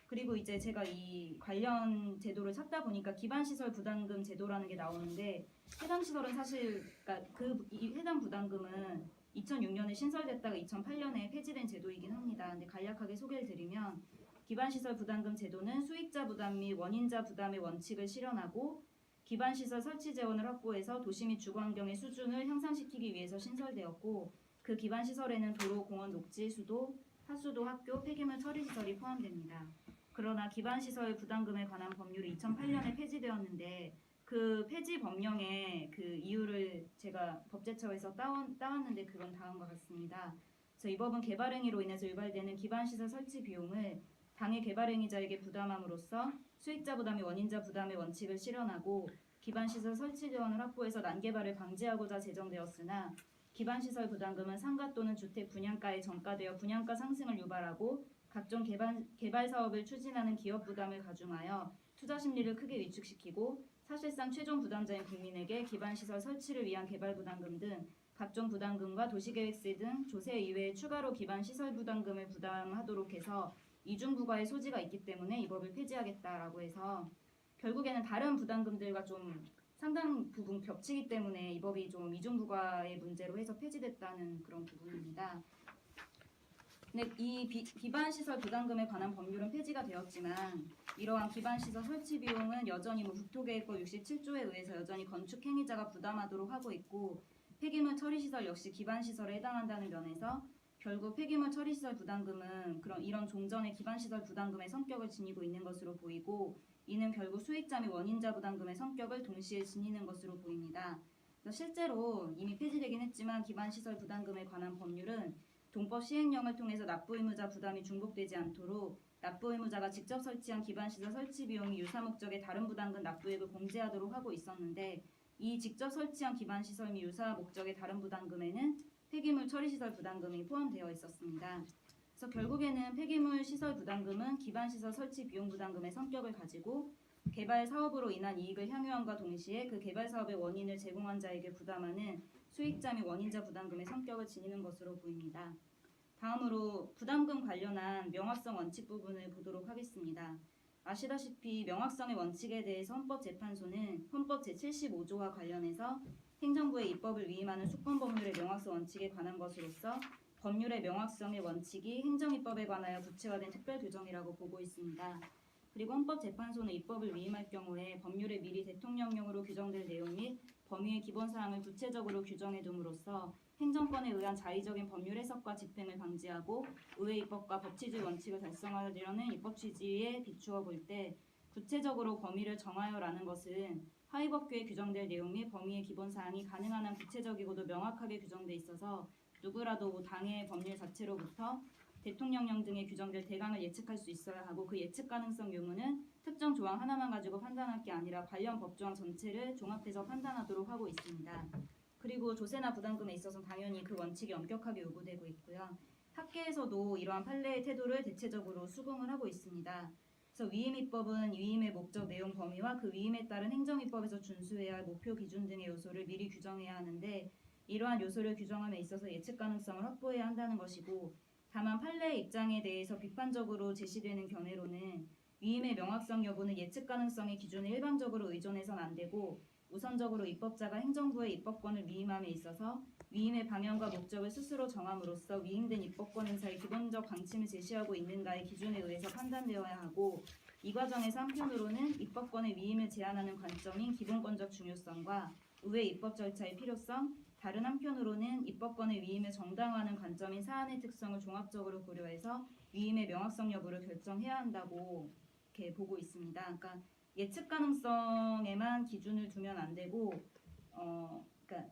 그리고 이제 제가 이 관련 제도를 찾다 보니까 기반시설 부담금 제도라는 게 나오는데, 해당 시설은 사실, 그러니까 이 해당 부담금은 2006년에 신설됐다가 2008년에 폐지된 제도이긴 합니다. 근데 간략하게 소개를 드리면, 기반시설 부담금 제도는 수익자 부담 및 원인자 부담의 원칙을 실현하고, 기반시설 설치 재원을 확보해서 도시 및 주거환경의 수준을 향상시키기 위해서 신설되었고, 그 기반시설에는 도로, 공원, 녹지, 수도, 하수도, 학교, 폐기물 처리시설이 포함됩니다. 그러나 기반시설 부담금에 관한 법률이 2008년에 폐지되었는데, 그 폐지 법령의 그 이유를 제가 법제처에서 따왔는데 그건 다음과 같습니다. 그래서 이 법은 개발행위로 인해서 유발되는 기반시설 설치 비용을 당해 개발행위자에게 부담함으로써 수익자 부담이 원인자 부담의 원칙을 실현하고, 기반시설 설치 재원을 확보해서 난개발을 방지하고자 제정되었으나, 기반시설 부담금은 상가 또는 주택 분양가에 전가되어 분양가 상승을 유발하고 각종 개발 사업을 추진하는 기업 부담을 가중하여 투자 심리를 크게 위축시키고, 사실상 최종 부담자인 국민에게 기반시설 설치를 위한 개발 부담금 등 각종 부담금과 도시계획세 등 조세 이외에 추가로 기반시설 부담금을 부담하도록 해서 이중부과의 소지가 있기 때문에 이 법을 폐지하겠다라고 해서, 결국에는 다른 부담금들과 좀 상당 부분 겹치기 때문에 이 법이 좀 이중부과의 문제로 해서 폐지됐다는 그런 부분입니다. 근데 이 기반시설 부담금에 관한 법률은 폐지가 되었지만 이러한 기반시설 설치 비용은 여전히 국토계획법 67조에 의해서 여전히 건축 행위자가 부담하도록 하고 있고 폐기물 처리시설 역시 기반시설에 해당한다는 면에서 결국 폐기물 처리시설 부담금은 이런 종전의 기반시설 부담금의 성격을 지니고 있는 것으로 보이고 이는 결국 수익자 및 원인자 부담금의 성격을 동시에 지니는 것으로 보입니다. 그래서 실제로 이미 폐지되긴 했지만 기반시설 부담금에 관한 법률은 동법 시행령을 통해서 납부 의무자 부담이 중복되지 않도록 납부 의무자가 직접 설치한 기반시설 설치 비용이 유사 목적의 다른 부담금 납부액을 공제하도록 하고 있었는데 이 직접 설치한 기반시설 및 유사 목적의 다른 부담금에는 폐기물 처리시설 부담금이 포함되어 있었습니다. 그래서 결국에는 폐기물 시설 부담금은 기반시설 설치 비용 부담금의 성격을 가지고 개발 사업으로 인한 이익을 향유함과 동시에 그 개발 사업의 원인을 제공한 자에게 부담하는 수익자 및 원인자 부담금의 성격을 지니는 것으로 보입니다. 다음으로 부담금 관련한 명확성 원칙 부분을 보도록 하겠습니다. 아시다시피 명확성의 원칙에 대해서 헌법재판소는 헌법 제75조와 관련해서 행정부의 입법을 위임하는 수권법률의 명확성 원칙에 관한 것으로서 법률의 명확성의 원칙이 행정입법에 관하여 구체화된 특별규정이라고 보고 있습니다. 그리고 헌법재판소는 입법을 위임할 경우에 법률에 미리 대통령령으로 규정될 내용 및 범위의 기본사항을 구체적으로 규정해 둠으로써 행정권에 의한 자의적인 법률 해석과 집행을 방지하고 의회 입법과 법치주의 원칙을 달성하려는 입법 취지에 비추어 볼 때 구체적으로 범위를 정하여라는 것은 하위법규에 규정될 내용 및 범위의 기본사항이 가능한 한 구체적이고도 명확하게 규정돼 있어서 누구라도 당의 법률 자체로부터 대통령령 등에 규정될 대강을 예측할 수 있어야 하고 그 예측 가능성 유무는 특정 조항 하나만 가지고 판단할 게 아니라 관련 법조항 전체를 종합해서 판단하도록 하고 있습니다. 그리고 조세나 부담금에 있어서는 당연히 그 원칙이 엄격하게 요구되고 있고요. 학계에서도 이러한 판례의 태도를 대체적으로 수긍을 하고 있습니다. 그래서 위임입법은 위임의 목적, 내용, 범위와 그 위임에 따른 행정입법에서 준수해야 할 목표, 기준 등의 요소를 미리 규정해야 하는데 이러한 요소를 규정함에 있어서 예측 가능성을 확보해야 한다는 것이고 다만 판례의 입장에 대해서 비판적으로 제시되는 견해로는 위임의 명확성 여부는 예측 가능성의 기준에 일방적으로 의존해서는 안 되고 우선적으로 입법자가 행정부의 입법권을 위임함에 있어서 위임의 방향과 목적을 스스로 정함으로써 위임된 입법권 행사의 기본적 방침을 제시하고 있는가의 기준에 의해서 판단되어야 하고 이 과정에서 한편으로는 입법권의 위임을 제한하는 관점인 기본권적 중요성과 의회 입법 절차의 필요성, 다른 한편으로는 입법권의 위임을 정당화하는 관점인 사안의 특성을 종합적으로 고려해서 위임의 명확성 여부를 결정해야 한다고 이렇게 보고 있습니다. 그러니까 예측 가능성에만 기준을 두면 안 되고, 그러니까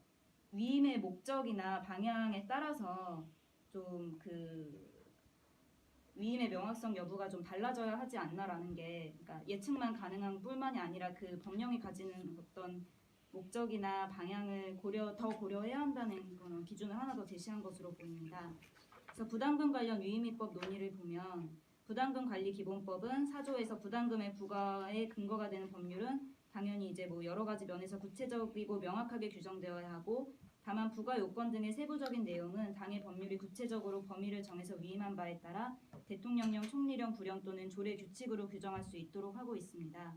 위임의 목적이나 방향에 따라서 좀 위임의 명확성 여부가 좀 달라져야 하지 않나라는 게, 그러니까 예측만 가능한 뿐만이 아니라 그 법령이 가지는 어떤 목적이나 방향을 더 고려해야 한다는 그런 기준을 하나 더 제시한 것으로 보입니다. 그래서 부담금 관련 위임입법 논의를 보면 부담금 관리 기본법은 4조에서 부담금의 부과에 근거가 되는 법률은 당연히 이제 여러 가지 면에서 구체적이고 명확하게 규정되어야 하고 다만 부과 요건 등의 세부적인 내용은 당의 법률이 구체적으로 범위를 정해서 위임한 바에 따라 대통령령, 총리령, 구령 또는 조례 규칙으로 규정할 수 있도록 하고 있습니다.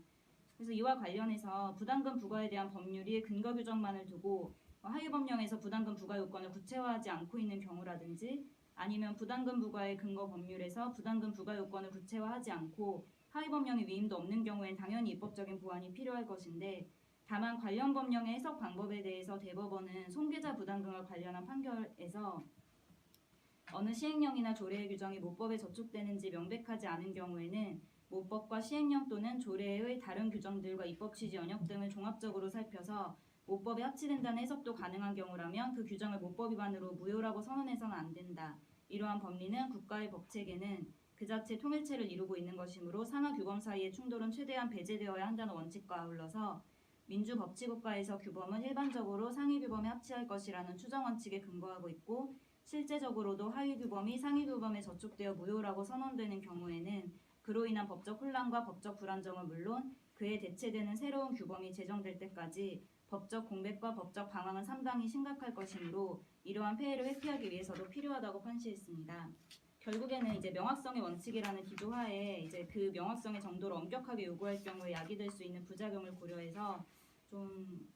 그래서 이와 관련해서 부담금 부과에 대한 법률이 근거 규정만을 두고 하위법령에서 부담금 부과 요건을 구체화하지 않고 있는 경우라든지 아니면 부담금 부과의 근거 법률에서 부담금 부과 요건을 구체화하지 않고 하위법령의 위임도 없는 경우엔 당연히 입법적인 보완이 필요할 것인데 다만 관련 법령의 해석 방법에 대해서 대법원은 손괴자 부담금과 관련한 판결에서 어느 시행령이나 조례의 규정이 모법에 저촉되는지 명백하지 않은 경우에는 모법과 시행령 또는 조례의 다른 규정들과 입법 취지 언역 등을 종합적으로 살펴서 모법에 합치된다는 해석도 가능한 경우라면 그 규정을 모법 위반으로 무효라고 선언해서는 안 된다. 이러한 법리는 국가의 법체계는 그 자체 통일체를 이루고 있는 것이므로 상하 규범 사이의 충돌은 최대한 배제되어야 한다는 원칙과 아울러서 민주법치국가에서 규범은 일반적으로 상위 규범에 합치할 것이라는 추정 원칙에 근거하고 있고 실제적으로도 하위 규범이 상위 규범에 저촉되어 무효라고 선언되는 경우에는 그로 인한 법적 혼란과 법적 불안정은 물론 그에 대체되는 새로운 규범이 제정될 때까지 법적 공백과 법적 방황은 상당히 심각할 것이므로 이러한 폐해를 회피하기 위해서도 필요하다고 판시했습니다. 결국에는 이제 명확성의 원칙이라는 기조하에 이제 그 명확성의 정도를 엄격하게 요구할 경우에 야기될 수 있는 부작용을 고려해서 좀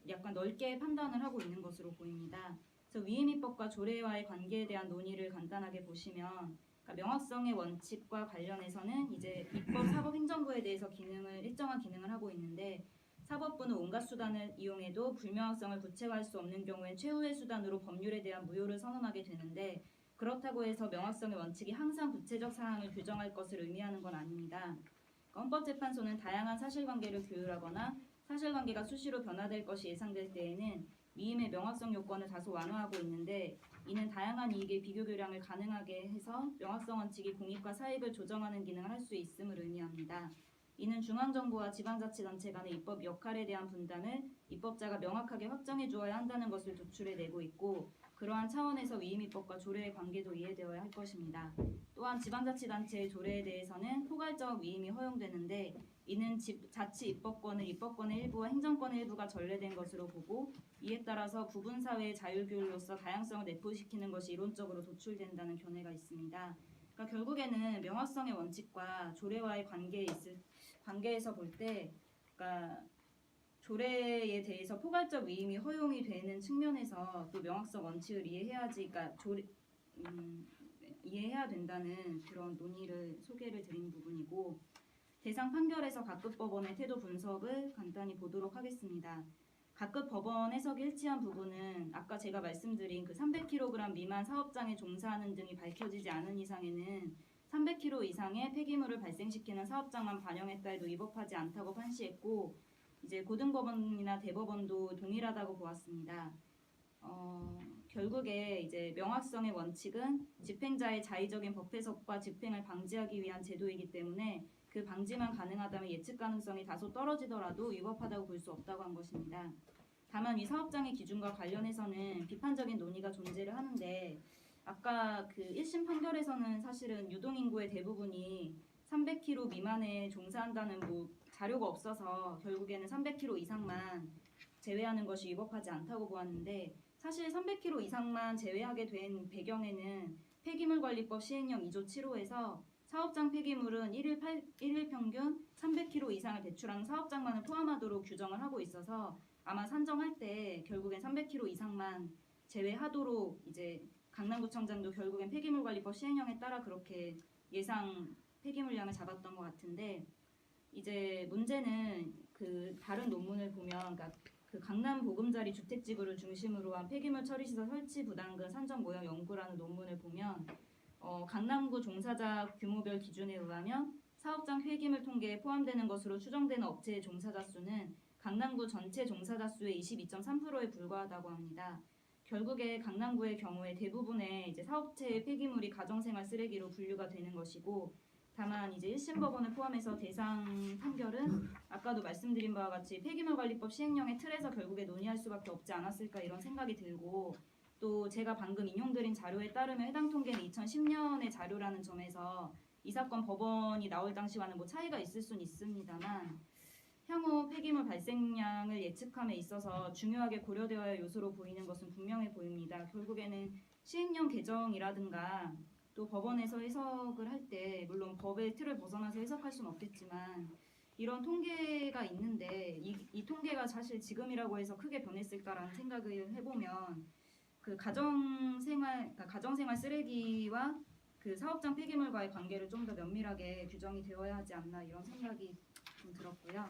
약간 넓게 판단을 하고 있는 것으로 보입니다. 그래서 위임입법과 조례와의 관계에 대한 논의를 간단하게 보시면 그러니까 명확성의 원칙과 관련해서는 이제 입법, 사법, 행정부에 대해서 일정한 기능을 하고 있는데 사법부는 온갖 수단을 이용해도 불명확성을 구체화할 수 없는 경우엔 최후의 수단으로 법률에 대한 무효를 선언하게 되는데 그렇다고 해서 명확성의 원칙이 항상 구체적 사항을 규정할 것을 의미하는 건 아닙니다. 헌법재판소는 다양한 사실관계를 규율하거나 사실관계가 수시로 변화될 것이 예상될 때에는 위임의 명확성 요건을 다소 완화하고 있는데 이는 다양한 이익의 비교 교량을 가능하게 해서 명확성 원칙이 공익과 사익을 조정하는 기능을 할 수 있음을 의미합니다. 이는 중앙정부와 지방자치단체 간의 입법 역할에 대한 분담을 입법자가 명확하게 확정해 주어야 한다는 것을 도출해내고 있고 그러한 차원에서 위임입법과 조례의 관계도 이해되어야 할 것입니다. 또한 지방자치단체의 조례에 대해서는 포괄적 위임이 허용되는데 이는 자치 입법권을 입법권의 일부와 행정권의 일부가 전례된 것으로 보고 이에 따라서 부분사회의 자율규율로서 다양성을 내포시키는 것이 이론적으로 도출된다는 견해가 있습니다. 그러니까 결국에는 명확성의 원칙과 조례와의 관계에서 볼 때 그러니까 조례에 대해서 포괄적 위임이 허용이 되는 측면에서 또 명확성 원칙을 이해해야지, 그러니까 이해해야 된다는 그런 논의를 소개를 드린 부분이고 대상 판결에서 각급 법원의 태도 분석을 간단히 보도록 하겠습니다. 각급 법원 해석이 일치한 부분은 아까 제가 말씀드린 그 300kg 미만 사업장에 종사하는 등이 밝혀지지 않은 이상에는 300kg 이상의 폐기물을 발생시키는 사업장만 반영했다 해도 위법하지 않다고 판시했고 이제 고등법원이나 대법원도 동일하다고 보았습니다. 결국에 이제 명확성의 원칙은 집행자의 자의적인 법 해석과 집행을 방지하기 위한 제도이기 때문에 그 방지만 가능하다면 예측 가능성이 다소 떨어지더라도 위법하다고 볼 수 없다고 한 것입니다. 다만 이 사업장의 기준과 관련해서는 비판적인 논의가 존재를 하는데 아까 그 1심 판결에서는 사실은 유동인구의 대부분이 300kg 미만에 종사한다는 자료가 없어서 결국에는 300kg 이상만 제외하는 것이 위법하지 않다고 보았는데 사실 300kg 이상만 제외하게 된 배경에는 폐기물관리법 시행령 2조 7호에서 사업장 폐기물은 1일 평균 300kg 이상을 배출하는 사업장만을 포함하도록 규정을 하고 있어서 아마 산정할 때 결국엔 300kg 이상만 제외하도록 이제 강남구청장도 결국엔 폐기물관리법 시행령에 따라 그렇게 예상 폐기물량을 잡았던 것 같은데 이제 문제는 그 다른 논문을 보면 그러니까 그 강남 보금자리 주택지구를 중심으로 한 폐기물 처리시설 설치 부담금 산정 모형 연구라는 논문을 보면 강남구 종사자 규모별 기준에 의하면 사업장 폐기물 통계에 포함되는 것으로 추정되는 업체의 종사자 수는 강남구 전체 종사자 수의 22.3%에 불과하다고 합니다. 결국에 강남구의 경우에 대부분의 이제 사업체의 폐기물이 가정생활 쓰레기로 분류가 되는 것이고 다만 이제 1심 법원을 포함해서 대상 판결은 아까도 말씀드린 바와 같이 폐기물관리법 시행령의 틀에서 결국에 논의할 수밖에 없지 않았을까 이런 생각이 들고 또 제가 방금 인용드린 자료에 따르면 해당 통계는 2010년의 자료라는 점에서 이 사건 법원이 나올 당시와는 뭐 차이가 있을 수는 있습니다만 향후 폐기물 발생량을 예측함에 있어서 중요하게 고려되어야 할 요소로 보이는 것은 분명해 보입니다. 결국에는 시행령 개정이라든가 또 법원에서 해석을 할 때 물론 법의 틀을 벗어나서 해석할 수는 없겠지만 이런 통계가 있는데 이 통계가 사실 지금이라고 해서 크게 변했을까라는 생각을 해보면 그 가정생활 쓰레기와 그 사업장 폐기물과의 관계를 좀 더 면밀하게 규정이 되어야 하지 않나 이런 생각이 좀 들었고요.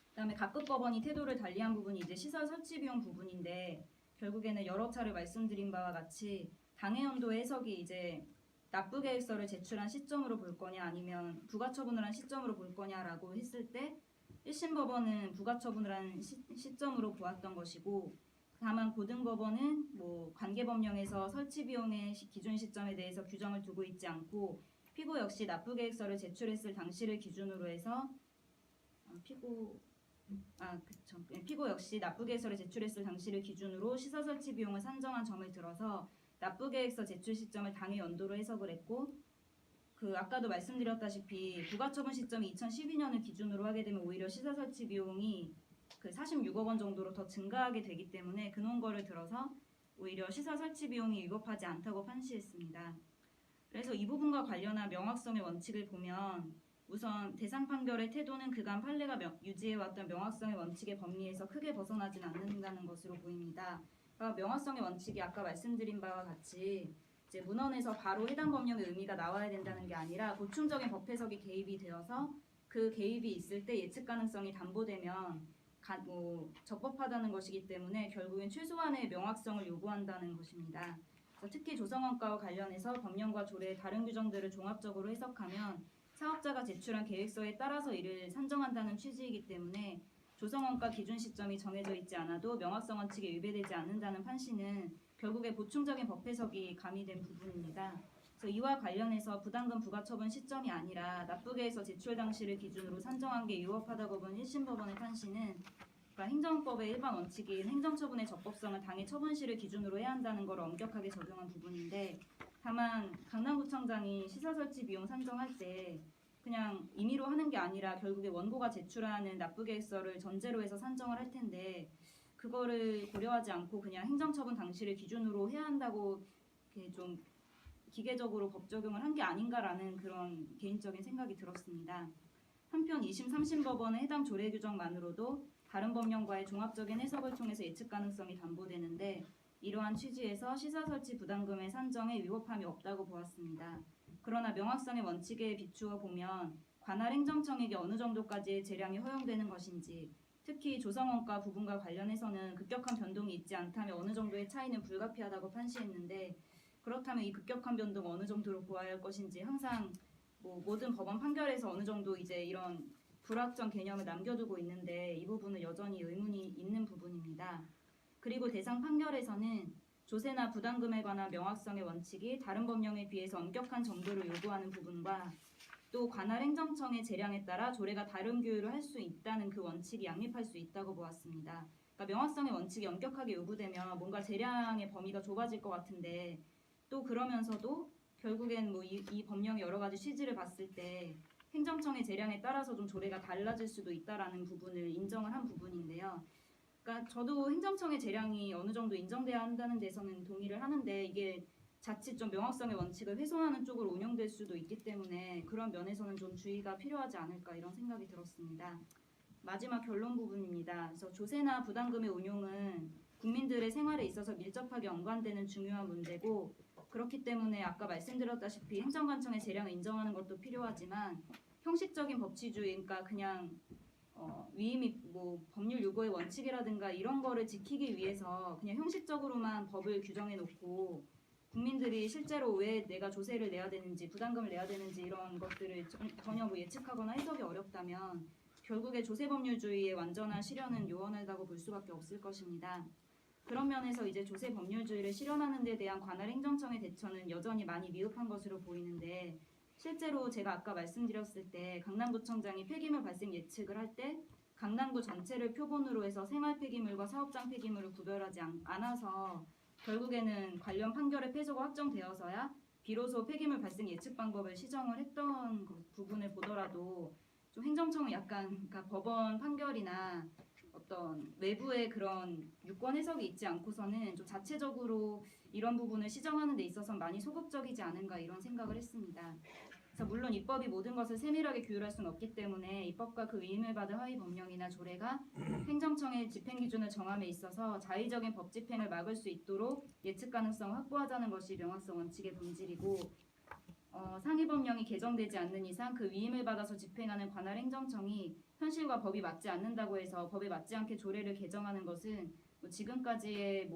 그다음에 각급 법원이 태도를 달리한 부분이 이제 시설 설치 비용 부분인데 결국에는 여러 차례 말씀드린 바와 같이 당해연도의 해석이 이제 납부계획서를 제출한 시점으로 볼 거냐 아니면 부가처분을 한 시점으로 볼 거냐라고 했을 때 1심 법원은 부가처분을 한 시점으로 보았던 것이고 다만 고등법원은 뭐 관계법령에서 설치 비용의 기준 시점에 대해서 규정을 두고 있지 않고 피고 역시 납부계획서를 제출했을 당시를 기준으로 해서 피고 역시 납부계획서를 제출했을 당시를 기준으로 시설 설치 비용을 산정한 점을 들어서 납부계획서 제출 시점을 당해 연도로 해석을 했고 그 아까도 말씀드렸다시피 부가처분 시점이 2012년을 기준으로 하게 되면 오히려 시설 설치 비용이 그 46억 원 정도로 더 증가하게 되기 때문에 그 논거를 들어서 오히려 시설 설치 비용이 위법하지 않다고 판시했습니다. 그래서 이 부분과 관련한 명확성의 원칙을 보면 우선 대상 판결의 태도는 그간 판례가 유지해왔던 명확성의 원칙의 범위에서 크게 벗어나진 않는다는 것으로 보입니다. 명확성의 원칙이 아까 말씀드린 바와 같이 이제 문헌에서 바로 해당 법령의 의미가 나와야 된다는 게 아니라 보충적인 법 해석이 개입이 되어서 그 개입이 있을 때 예측 가능성이 담보되면 적법하다는 것이기 때문에 결국엔 최소한의 명확성을 요구한다는 것입니다. 특히 조성원가와 관련해서 법령과 조례의 다른 규정들을 종합적으로 해석하면 사업자가 제출한 계획서에 따라서 이를 산정한다는 취지이기 때문에 조성원가 기준 시점이 정해져 있지 않아도 명확성 원칙에 위배되지 않는다는 판시는 결국에 보충적인 법 해석이 가미된 부분입니다. 그래서 이와 관련해서 부담금 부과 처분 시점이 아니라 납부계에서 제출 당시를 기준으로 산정한 게 유법하다고 본 1심 법원의 판시는 그러니까 행정법의 일반 원칙인 행정처분의 적법성을 당해 처분시를 기준으로 해야 한다는 걸 엄격하게 적용한 부분인데 다만 강남구청장이 시설 설치 비용 산정할 때 그냥 임의로 하는 게 아니라 결국에 원고가 제출하는 납부계획서를 전제로 해서 산정을 할 텐데 그거를 고려하지 않고 그냥 행정처분 당시를 기준으로 해야 한다고 이렇게 좀 기계적으로 법 적용을 한 게 아닌가라는 그런 개인적인 생각이 들었습니다. 한편 2심, 3심 법원의 해당 조례 규정만으로도 다른 법령과의 종합적인 해석을 통해서 예측 가능성이 담보되는데 이러한 취지에서 시설 설치 부담금의 산정에 위법함이 없다고 보았습니다. 그러나 명확성의 원칙에 비추어 보면 관할 행정청에게 어느 정도까지의 재량이 허용되는 것인지 특히 조성원가 부분과 관련해서는 급격한 변동이 있지 않다면 어느 정도의 차이는 불가피하다고 판시했는데 그렇다면 이 급격한 변동 어느 정도로 보아야 할 것인지 항상 모든 법원 판결에서 어느 정도 이제 이런 불확정 개념을 남겨두고 있는데 이 부분은 여전히 의문이 있는 부분입니다. 그리고 대상 판결에서는 조세나 부담금에 관한 명확성의 원칙이 다른 법령에 비해서 엄격한 정도를 요구하는 부분과 또 관할 행정청의 재량에 따라 조례가 다른 규율을 할 수 있다는 그 원칙이 양립할 수 있다고 보았습니다. 그러니까 명확성의 원칙이 엄격하게 요구되면 뭔가 재량의 범위가 좁아질 것 같은데 또 그러면서도 결국엔 이 법령의 여러 가지 취지를 봤을 때 행정청의 재량에 따라서 좀 조례가 달라질 수도 있다라는 부분을 인정을 한 부분인데요. 그러니까 저도 행정청의 재량이 어느 정도 인정돼야 한다는 데서는 동의를 하는데 이게 자칫 좀 명확성의 원칙을 훼손하는 쪽으로 운영될 수도 있기 때문에 그런 면에서는 좀 주의가 필요하지 않을까 이런 생각이 들었습니다. 마지막 결론 부분입니다. 그래서 조세나 부담금의 운용은 국민들의 생활에 있어서 밀접하게 연관되는 중요한 문제고 그렇기 때문에 아까 말씀드렸다시피 행정관청의 재량을 인정하는 것도 필요하지만 형식적인 법치주의, 그러니까 그냥 위임이 법률 요구의 원칙이라든가 이런 거를 지키기 위해서 그냥 형식적으로만 법을 규정해 놓고 국민들이 실제로 왜 내가 조세를 내야 되는지 부담금을 내야 되는지 이런 것들을 전혀 예측하거나 해석이 어렵다면 결국에 조세법률주의의 완전한 실현은 요원하다고 볼 수밖에 없을 것입니다. 그런 면에서 이제 조세 법률주의를 실현하는 데 대한 관할 행정청의 대처는 여전히 많이 미흡한 것으로 보이는데 실제로 제가 아까 말씀드렸을 때 강남구청장이 폐기물 발생 예측을 할 때 강남구 전체를 표본으로 해서 생활 폐기물과 사업장 폐기물을 구별하지 않아서 결국에는 관련 판결의 패소가 확정되어서야 비로소 폐기물 발생 예측 방법을 시정을 했던 부분을 보더라도 좀 행정청은 약간 그러니까 법원 판결이나 어떤 외부의 그런 유권 해석이 있지 않고서는 좀 자체적으로 이런 부분을 시정하는 데 있어서 많이 소극적이지 않은가 이런 생각을 했습니다. 그래서 물론 입법이 모든 것을 세밀하게 규율할 수는 없기 때문에 입법과 그 위임을 받은 하위 법령이나 조례가 행정청의 집행 기준을 정함에 있어서 자의적인 법 집행을 막을 수 있도록 예측 가능성을 확보하자는 것이 명확성 원칙의 본질이고 상위 법령이 개정되지 않는 이상 그 위임을 받아서 집행하는 관할 행정청이 현실과 법이 맞지 않는다고 해서 법에 맞지 않게 조례를 개정하는 것은 지금까지의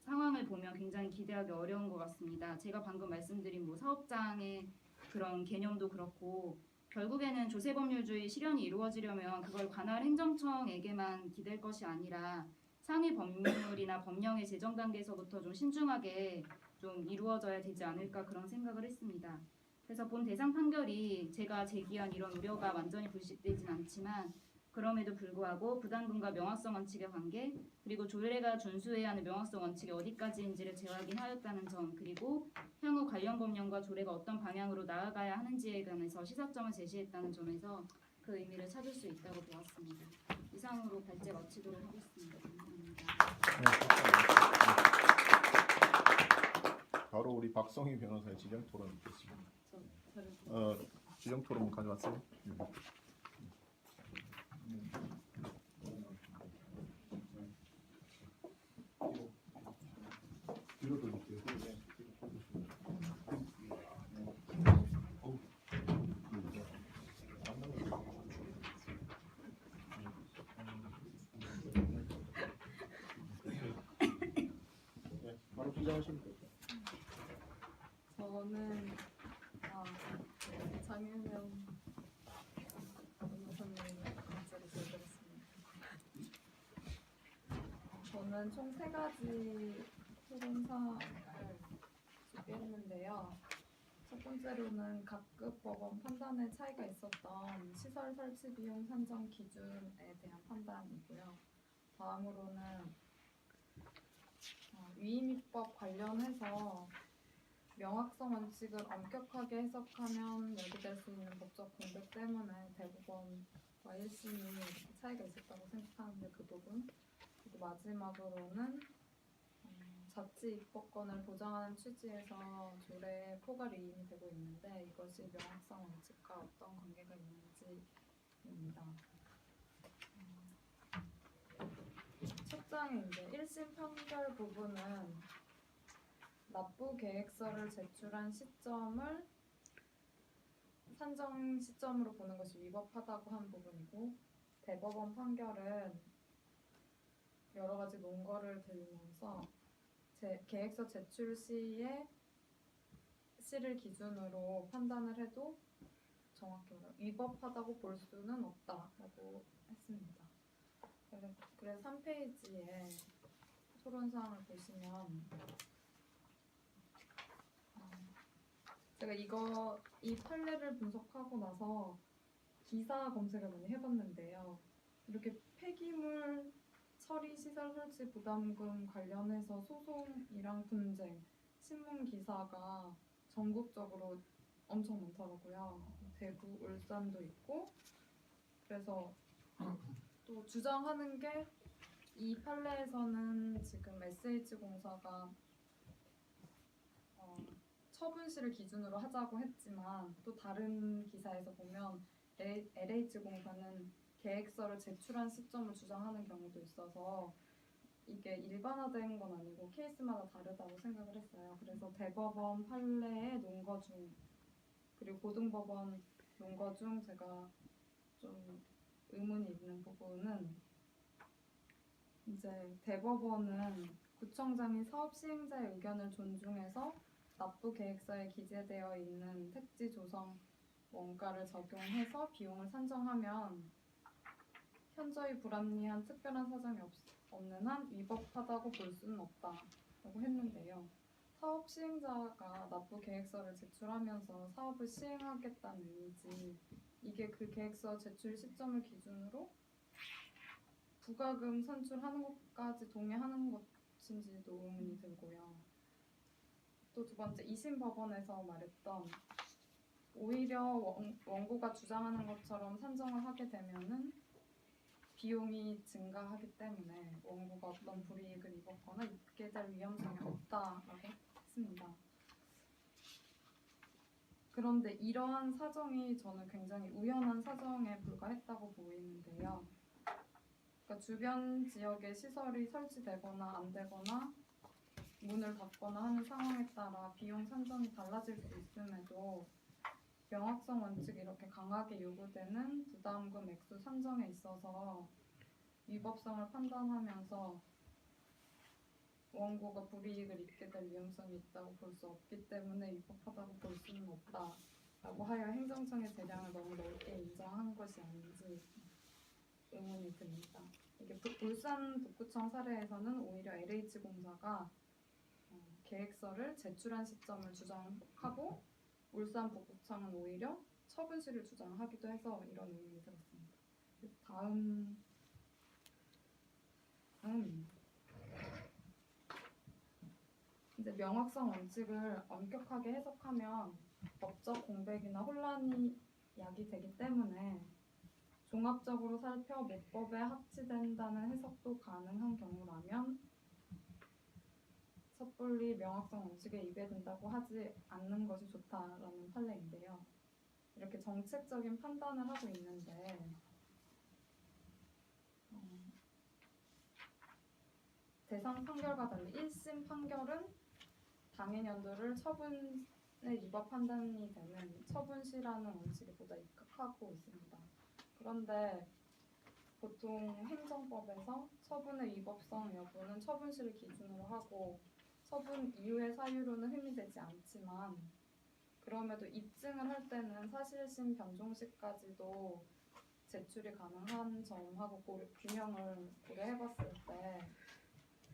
상황을 보면 굉장히 기대하기 어려운 것 같습니다. 제가 방금 말씀드린 사업장의 그런 개념도 그렇고 결국에는 조세법률주의 실현이 이루어지려면 그걸 관할 행정청에게만 기댈 것이 아니라 상위 법률이나 법령의 제정 단계에서부터 좀 신중하게 좀 이루어져야 되지 않을까 그런 생각을 했습니다. 그래서 본 대상 판결이 제가 제기한 이런 우려가 완전히 불식되진 않지만 그럼에도 불구하고 부담금과 명확성 원칙의 관계 그리고 조례가 준수해야 하는 명확성 원칙이 어디까지인지를 재확인하였다는 점 그리고 향후 관련 법령과 조례가 어떤 방향으로 나아가야 하는지에 관해서 시사점을 제시했다는 점에서 그 의미를 찾을 수 있다고 보았습니다. 이상으로 발제 마치도록 하겠습니다. 감사합니다. 바로 우리 박성희 변호사의 지정 토론 있겠습니다. 지정 토론 가져왔어요? 먼저 하시면 되죠. 저는 장유명 변호사님 강좌를 들었습니다. 저는 총 3가지 토론사를 준비했는데요. 첫 번째로는 각급 법원 판단에 차이가 있었던 시설 설치 비용 산정 기준에 대한 판단이고요. 다음으로는 위임입법 관련해서 명확성 원칙을 엄격하게 해석하면 열거될 수 있는 법적 공백 때문에 대법원과 1심이 이렇게 차이가 있었다고 생각하는데 그 부분. 그리고 마지막으로는 자치 입법권을 보장하는 취지에서 조례에 포괄 위임이 되고 있는데 이것이 명확성 원칙과 어떤 관계가 있는지입니다. 첫 장의 이제 1심 판결 부분은 납부 계획서를 제출한 시점을 산정 시점으로 보는 것이 위법하다고 한 부분이고, 대법원 판결은 여러 가지 논거를 들면서 계획서 제출 시를 기준으로 판단을 해도 정확히 위법하다고 볼 수는 없다라고 했습니다. 그래서 3페이지에 토론사항을 보시면 제가 이 판례를 분석하고 나서 기사 검색을 많이 해봤는데요. 이렇게 폐기물 처리 시설 설치 부담금 관련해서 소송이랑 분쟁, 신문 기사가 전국적으로 엄청 많더라고요. 대구, 울산도 있고. 그래서 또 주장하는 게 이 판례에서는 지금 SH공사가 처분시를 기준으로 하자고 했지만 또 다른 기사에서 보면 LH공사는 계획서를 제출한 시점을 주장하는 경우도 있어서 이게 일반화된 건 아니고 케이스마다 다르다고 생각을 했어요. 그래서 대법원 판례의 논거 중 그리고 고등법원 논거 중 제가 좀 의문이 있는 부분은 이제 대법원은 구청장이 사업 시행자의 의견을 존중해서 납부 계획서에 기재되어 있는 택지 조성 원가를 적용해서 비용을 산정하면 현저히 불합리한 특별한 사정이 없는 한 위법하다고 볼 수는 없다라고 했는데요. 사업 시행자가 납부 계획서를 제출하면서 사업을 시행하겠다는 의미지 이게 그 계획서 제출 시점을 기준으로 부가금 산출하는 것까지 동의하는 것인지도 의문이 들고요. 또 두 번째 2심 법원에서 말했던 오히려 원고가 주장하는 것처럼 산정을 하게 되면은 비용이 증가하기 때문에 원고가 어떤 불이익을 입었거나 입게 될 위험성이 없다라고 했습니다. 그런데 이러한 사정이 저는 굉장히 우연한 사정에 불과했다고 보이는데요. 그러니까 주변 지역에 시설이 설치되거나 안 되거나 문을 닫거나 하는 상황에 따라 비용 산정이 달라질 수 있음에도 명확성 원칙이 이렇게 강하게 요구되는 부담금 액수 산정에 있어서 위법성을 판단하면서 원고가 불이익을 입게 될 위험성이 있다고 볼 수 없기 때문에 위법하다고 볼 수는 없다라고 하여 행정청의 재량을 너무 넓게 인정한 것이 아닌지 의문이 듭니다. 이게 울산 북구청 사례에서는 오히려 LH공사가 계획서를 제출한 시점을 주장하고 울산 북구청은 오히려 처분시를 주장하기도 해서 이런 의문이 들었습니다. 다음 이제 명확성 원칙을 엄격하게 해석하면 법적 공백이나 혼란이 야기되기 때문에 종합적으로 살펴 모법에 합치된다는 해석도 가능한 경우라면 섣불리 명확성 원칙에 위배된다고 하지 않는 것이 좋다라는 판례인데요. 이렇게 정책적인 판단을 하고 있는데 대상 판결과 달리 1심 판결은 당해년도를 처분에 위법 판단이 되는 처분시라는 원칙에 보다 입각하고 있습니다. 그런데 보통 행정법에서 처분의 위법성 여부는 처분시를 기준으로 하고 처분 이후의 사유로는 흠이 되지 않지만 그럼에도 입증을 할 때는 사실심 변종시까지도 제출이 가능한 점하고 균형을 고려해봤을 때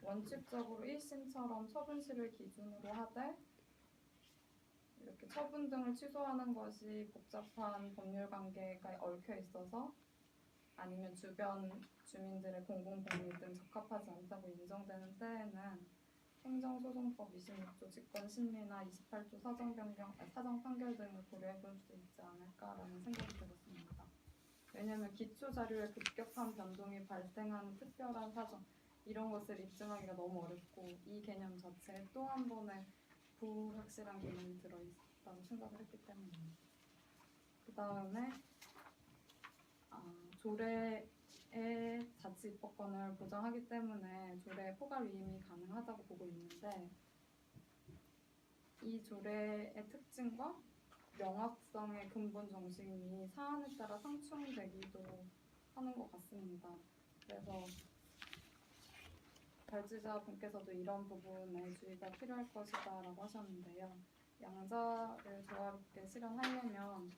원칙적으로 1심처럼 처분시를 기준으로 하되 이렇게 처분 등을 취소하는 것이 복잡한 법률 관계가 얽혀 있어서 아니면 주변 주민들의 공공복리 등 적합하지 않다고 인정되는 때에는 행정소송법 26조 직권심리나 28조 사정 판결 등을 고려해볼 수 있지 않을까라는 생각이 들었습니다. 왜냐하면 기초 자료의 급격한 변동이 발생하는 특별한 사정 이런 것을 입증하기가 너무 어렵고 이 개념 자체에 또 한 번의 불확실한 개념이 들어있다고 생각을 했기 때문입니다. 그 다음에 조례의 자치 입법권을 보장하기 때문에 조례의 포괄 위임이 가능하다고 보고 있는데 이 조례의 특징과 명확성의 근본 정신이 사안에 따라 상충되기도 하는 것 같습니다. 그래서 발제자분께서도 이런 부분에 주의가 필요할 것이다 라고 하셨는데요. 양자를 조화롭게 실현하려면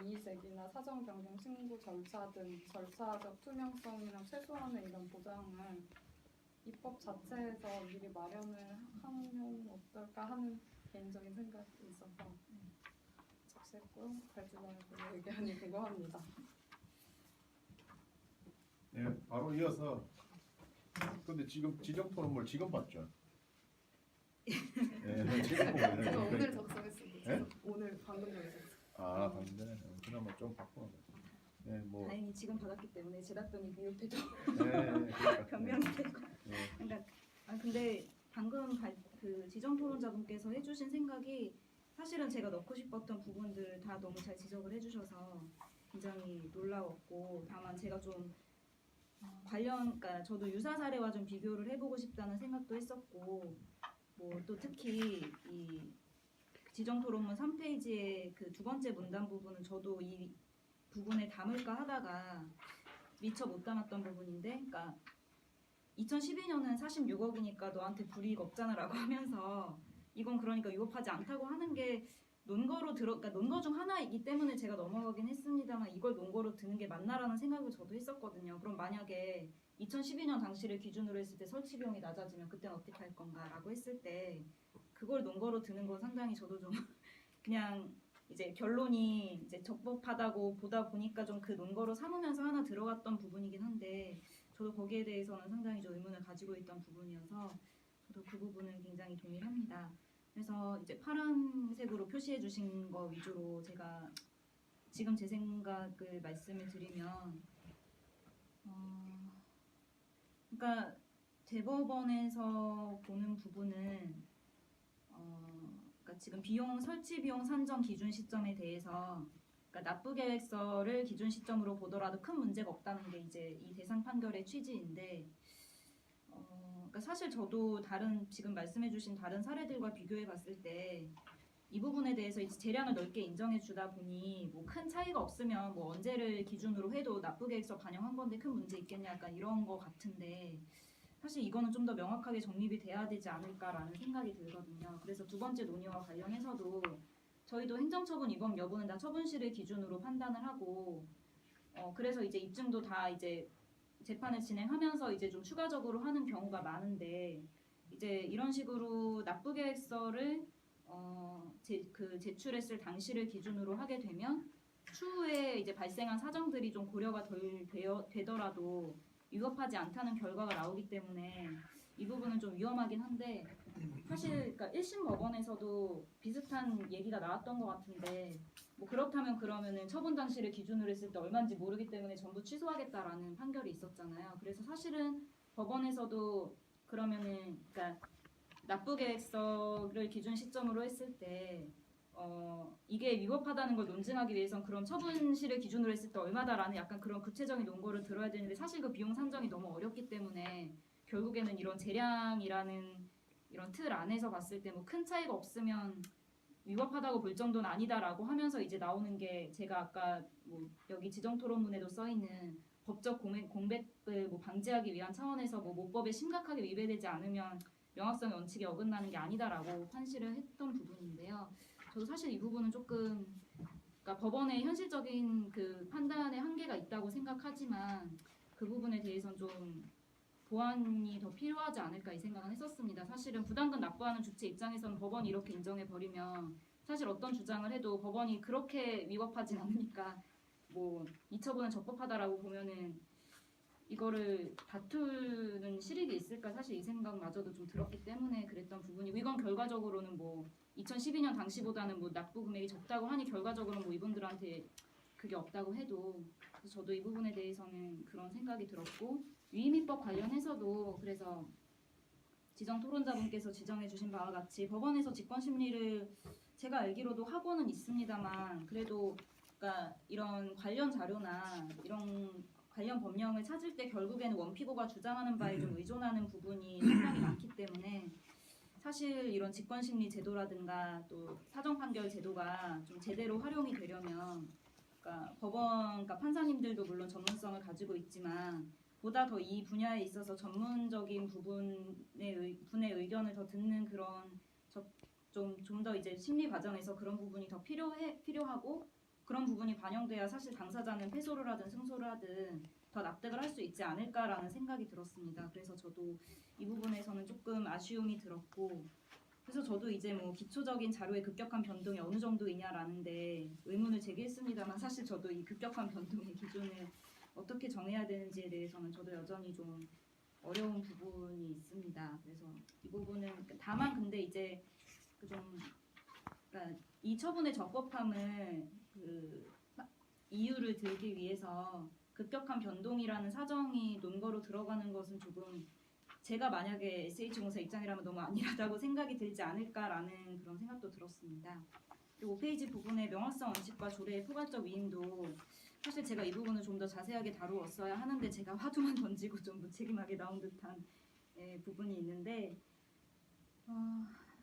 이의제기나 사정 변경 신고 절차 등 절차적 투명성이나 최소한의 이런 보장을 입법 자체에서 미리 마련을 하면 어떨까 하는 개인적인 생각이 있어서 적시했고요. 발제자분의 의견이 궁금합니다. 네, 바로 이어서 근데 지금 지정 토론물 지금 봤죠? 네, 지금 보고 있는 제가 오늘 거예요. 작성했습니다. 네? 오늘 방금 전에 아, 근데 그나마 좀 바꿔. 네, 뭐. 다행히 지금 받았기 때문에 제 답변이 미흡해도 네, 그러니까. 변명이 되고. 네. 그러니까 근데 방금 그 지정 토론자분께서 해주신 생각이 사실은 제가 넣고 싶었던 부분들 다 너무 잘 지적을 해주셔서 굉장히 놀라웠고, 다만 제가 좀 그러니까 저도 유사 사례와 좀 비교를 해보고 싶다는 생각도 했었고, 뭐 또 특히 이 지정 토론문 3페이지의 그 두 번째 문단 부분은 저도 이 부분에 담을까 하다가 미처 못 담았던 부분인데, 그러니까 2012년은 46억이니까 너한테 불이익 없잖아라고 하면서 이건 그러니까 위법하지 않다고 하는 게 그러니까 논거 중 하나이기 때문에 제가 넘어가긴 했습니다만 이걸 논거로 드는 게 맞나라는 생각을 저도 했었거든요. 그럼 만약에 2012년 당시를 기준으로 했을 때 설치 비용이 낮아지면 그때는 어떻게 할 건가라고 했을 때 그걸 논거로 드는 건 상당히 저도 좀 그냥 이제 결론이 이제 적법하다고 보다 보니까 좀 그 논거로 삼으면서 하나 들어갔던 부분이긴 한데 저도 거기에 대해서는 상당히 좀 의문을 가지고 있던 부분이어서 저도 그 부분은 굉장히 동의합니다. 그래서 이제 파란색으로 표시해 주신 거 위주로 제가 지금 제 생각을 말씀을 드리면 그러니까 대법원에서 보는 부분은 그러니까 지금 설치 비용 산정 기준 시점에 대해서 그러니까 납부 계획서를 기준 시점으로 보더라도 큰 문제가 없다는 게 이제 이 대상 판결의 취지인데 그러니까 사실 저도 지금 말씀해주신 다른 사례들과 비교해 봤을 때 이 부분에 대해서 이제 재량을 넓게 인정해 주다 보니 뭐 큰 차이가 없으면 뭐 언제를 기준으로 해도 납부 계획서 반영한 건데 큰 문제 있겠냐 약간 이런 거 같은데 사실 이거는 좀 더 명확하게 정립이 돼야 되지 않을까라는 생각이 들거든요. 그래서 두 번째 논의와 관련해서도 저희도 행정처분 위법 여부는 다 처분시를 기준으로 판단을 하고 그래서 이제 입증도 다 이제 재판을 진행하면서 이제 좀 추가적으로 하는 경우가 많은데 이제 이런 식으로 납부 계획서를 제출했을 당시를 기준으로 하게 되면 추후에 이제 발생한 사정들이 좀 고려가 덜 되더라도 위법하지 않다는 결과가 나오기 때문에 이 부분은 좀 위험하긴 한데 사실 그러니까 1심 법원에서도 비슷한 얘기가 나왔던 것 같은데 뭐 그러면은 처분 당시를 기준으로 했을 때 얼마인지 모르기 때문에 전부 취소하겠다라는 판결이 있었잖아요. 그래서 사실은 법원에서도 그러면은 그러니까 납부 계획서를 기준 시점으로 했을 때 이게 위법하다는 걸 논증하기 위해선 그럼 처분시를 기준으로 했을 때 얼마다라는 약간 그런 구체적인 논거를 들어야 되는데 사실 그 비용 산정이 너무 어렵기 때문에 결국에는 이런 재량이라는 이런 틀 안에서 봤을 때 뭐 큰 차이가 없으면 위법하다고 볼 정도는 아니다라고 하면서 이제 나오는 게 제가 아까 뭐 여기 지정 토론문에도 써 있는 법적 공백을 뭐 방지하기 위한 차원에서 뭐 모법에 심각하게 위배되지 않으면 명확성의 원칙에 어긋나는 게 아니다라고 판시를 했던 부분인데요. 저도 사실 이 부분은 조금 그러니까 법원의 현실적인 그 판단에 한계가 있다고 생각하지만 그 부분에 대해서는 좀 보완이 더 필요하지 않을까 이 생각은 했었습니다. 사실은 부담금 납부하는 주체 입장에서는 법원이 이렇게 인정해 버리면 사실 어떤 주장을 해도 법원이 그렇게 위법하진 않으니까 뭐 이 처분은 적법하다라고 보면은 이거를 다투는 실익이 있을까 사실 이 생각마저도 좀 들었기 때문에 그랬던 부분이고 이건 결과적으로는 뭐 2012년 당시보다는 뭐 납부 금액이 적다고 하니 결과적으로 뭐 이분들한테 그게 없다고 해도 그래서 저도 이 부분에 대해서는 그런 생각이 들었고 위임입법 관련해서도 그래서 지정 토론자분께서 지정해 주신 바와 같이 법원에서 직권 심리를 제가 알기로도 하고는 있습니다만 그래도 그러니까 이런 관련 자료나 이런 관련 법령을 찾을 때 결국에는 원피고가 주장하는 바에 좀 의존하는 부분이 상당히 많기 때문에 사실 이런 직권심리 제도라든가 또 사정판결 제도가 좀 제대로 활용이 되려면 그러니까 법원, 그러니까 판사님들도 물론 전문성을 가지고 있지만 보다 더 이 분야에 있어서 전문적인 분의 의견을 더 듣는 그런 좀 더 이제 심리 과정에서 그런 부분이 더 필요하고 그런 부분이 반영돼야 사실 당사자는 패소를 하든 승소를 하든 더 납득을 할 수 있지 않을까라는 생각이 들었습니다. 그래서 저도 이 부분에서는 조금 아쉬움이 들었고 그래서 저도 이제 뭐 기초적인 자료의 급격한 변동이 어느 정도이냐라는데 의문을 제기했습니다만 사실 저도 이 급격한 변동의 기준을 어떻게 정해야 되는지에 대해서는 저도 여전히 좀 어려운 부분이 있습니다. 그래서 이 부분은 다만 근데 이제 그좀 그러니까 이 처분의 적법함을 그 이유를 들기 위해서 급격한 변동이라는 사정이 논거로 들어가는 것은 조금 제가 만약에 SH공사 입장이라면 너무 안일하다고 생각이 들지 않을까라는 그런 생각도 들었습니다. 그리고 5페이지 부분의 명확성 원칙과 조례의 포괄적 위임도 사실 제가 이 부분을 좀 더 자세하게 다루었어야 하는데 제가 화두만 던지고 좀 무책임하게 나온 듯한 부분이 있는데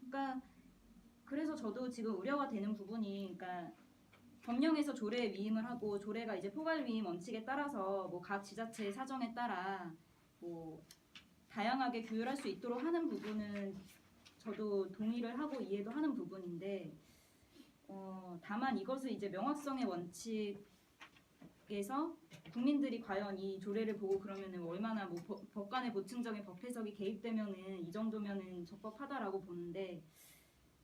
그러니까 그래서 저도 지금 우려가 되는 부분이 그러니까 법령에서 조례에 위임을 하고 조례가 이제 포괄 위임 원칙에 따라서 뭐 각 지자체의 사정에 따라 뭐 다양하게 규율할 수 있도록 하는 부분은 저도 동의를 하고 이해도 하는 부분인데 다만 이것을 이제 명확성의 원칙에서 국민들이 과연 이 조례를 보고 그러면은 얼마나 뭐 법관의 보충적인 법 해석이 개입되면은 이 정도면은 적법하다라고 보는데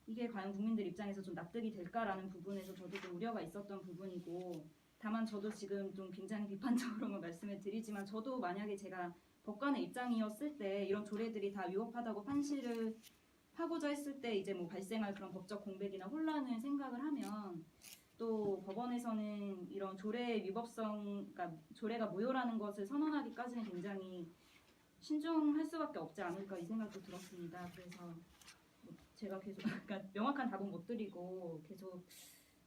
이게 과연 국민들 입장에서 좀 납득이 될까라는 부분에서 저도 좀 우려가 있었던 부분이고 다만 저도 지금 좀 굉장히 비판적으로만 말씀을 드리지만 저도 만약에 제가 법관의 입장이었을 때 이런 조례들이 다 위법하다고 판시를 하고자 했을 때 이제 뭐 발생할 그런 법적 공백이나 혼란을 생각을 하면 또 법원에서는 이런 조례의 위법성, 그러니까 조례가 무효라는 것을 선언하기까지는 굉장히 신중할 수밖에 없지 않을까 이 생각도 들었습니다. 그래서 제가 계속 그러니까 명확한 답은 못 드리고 계속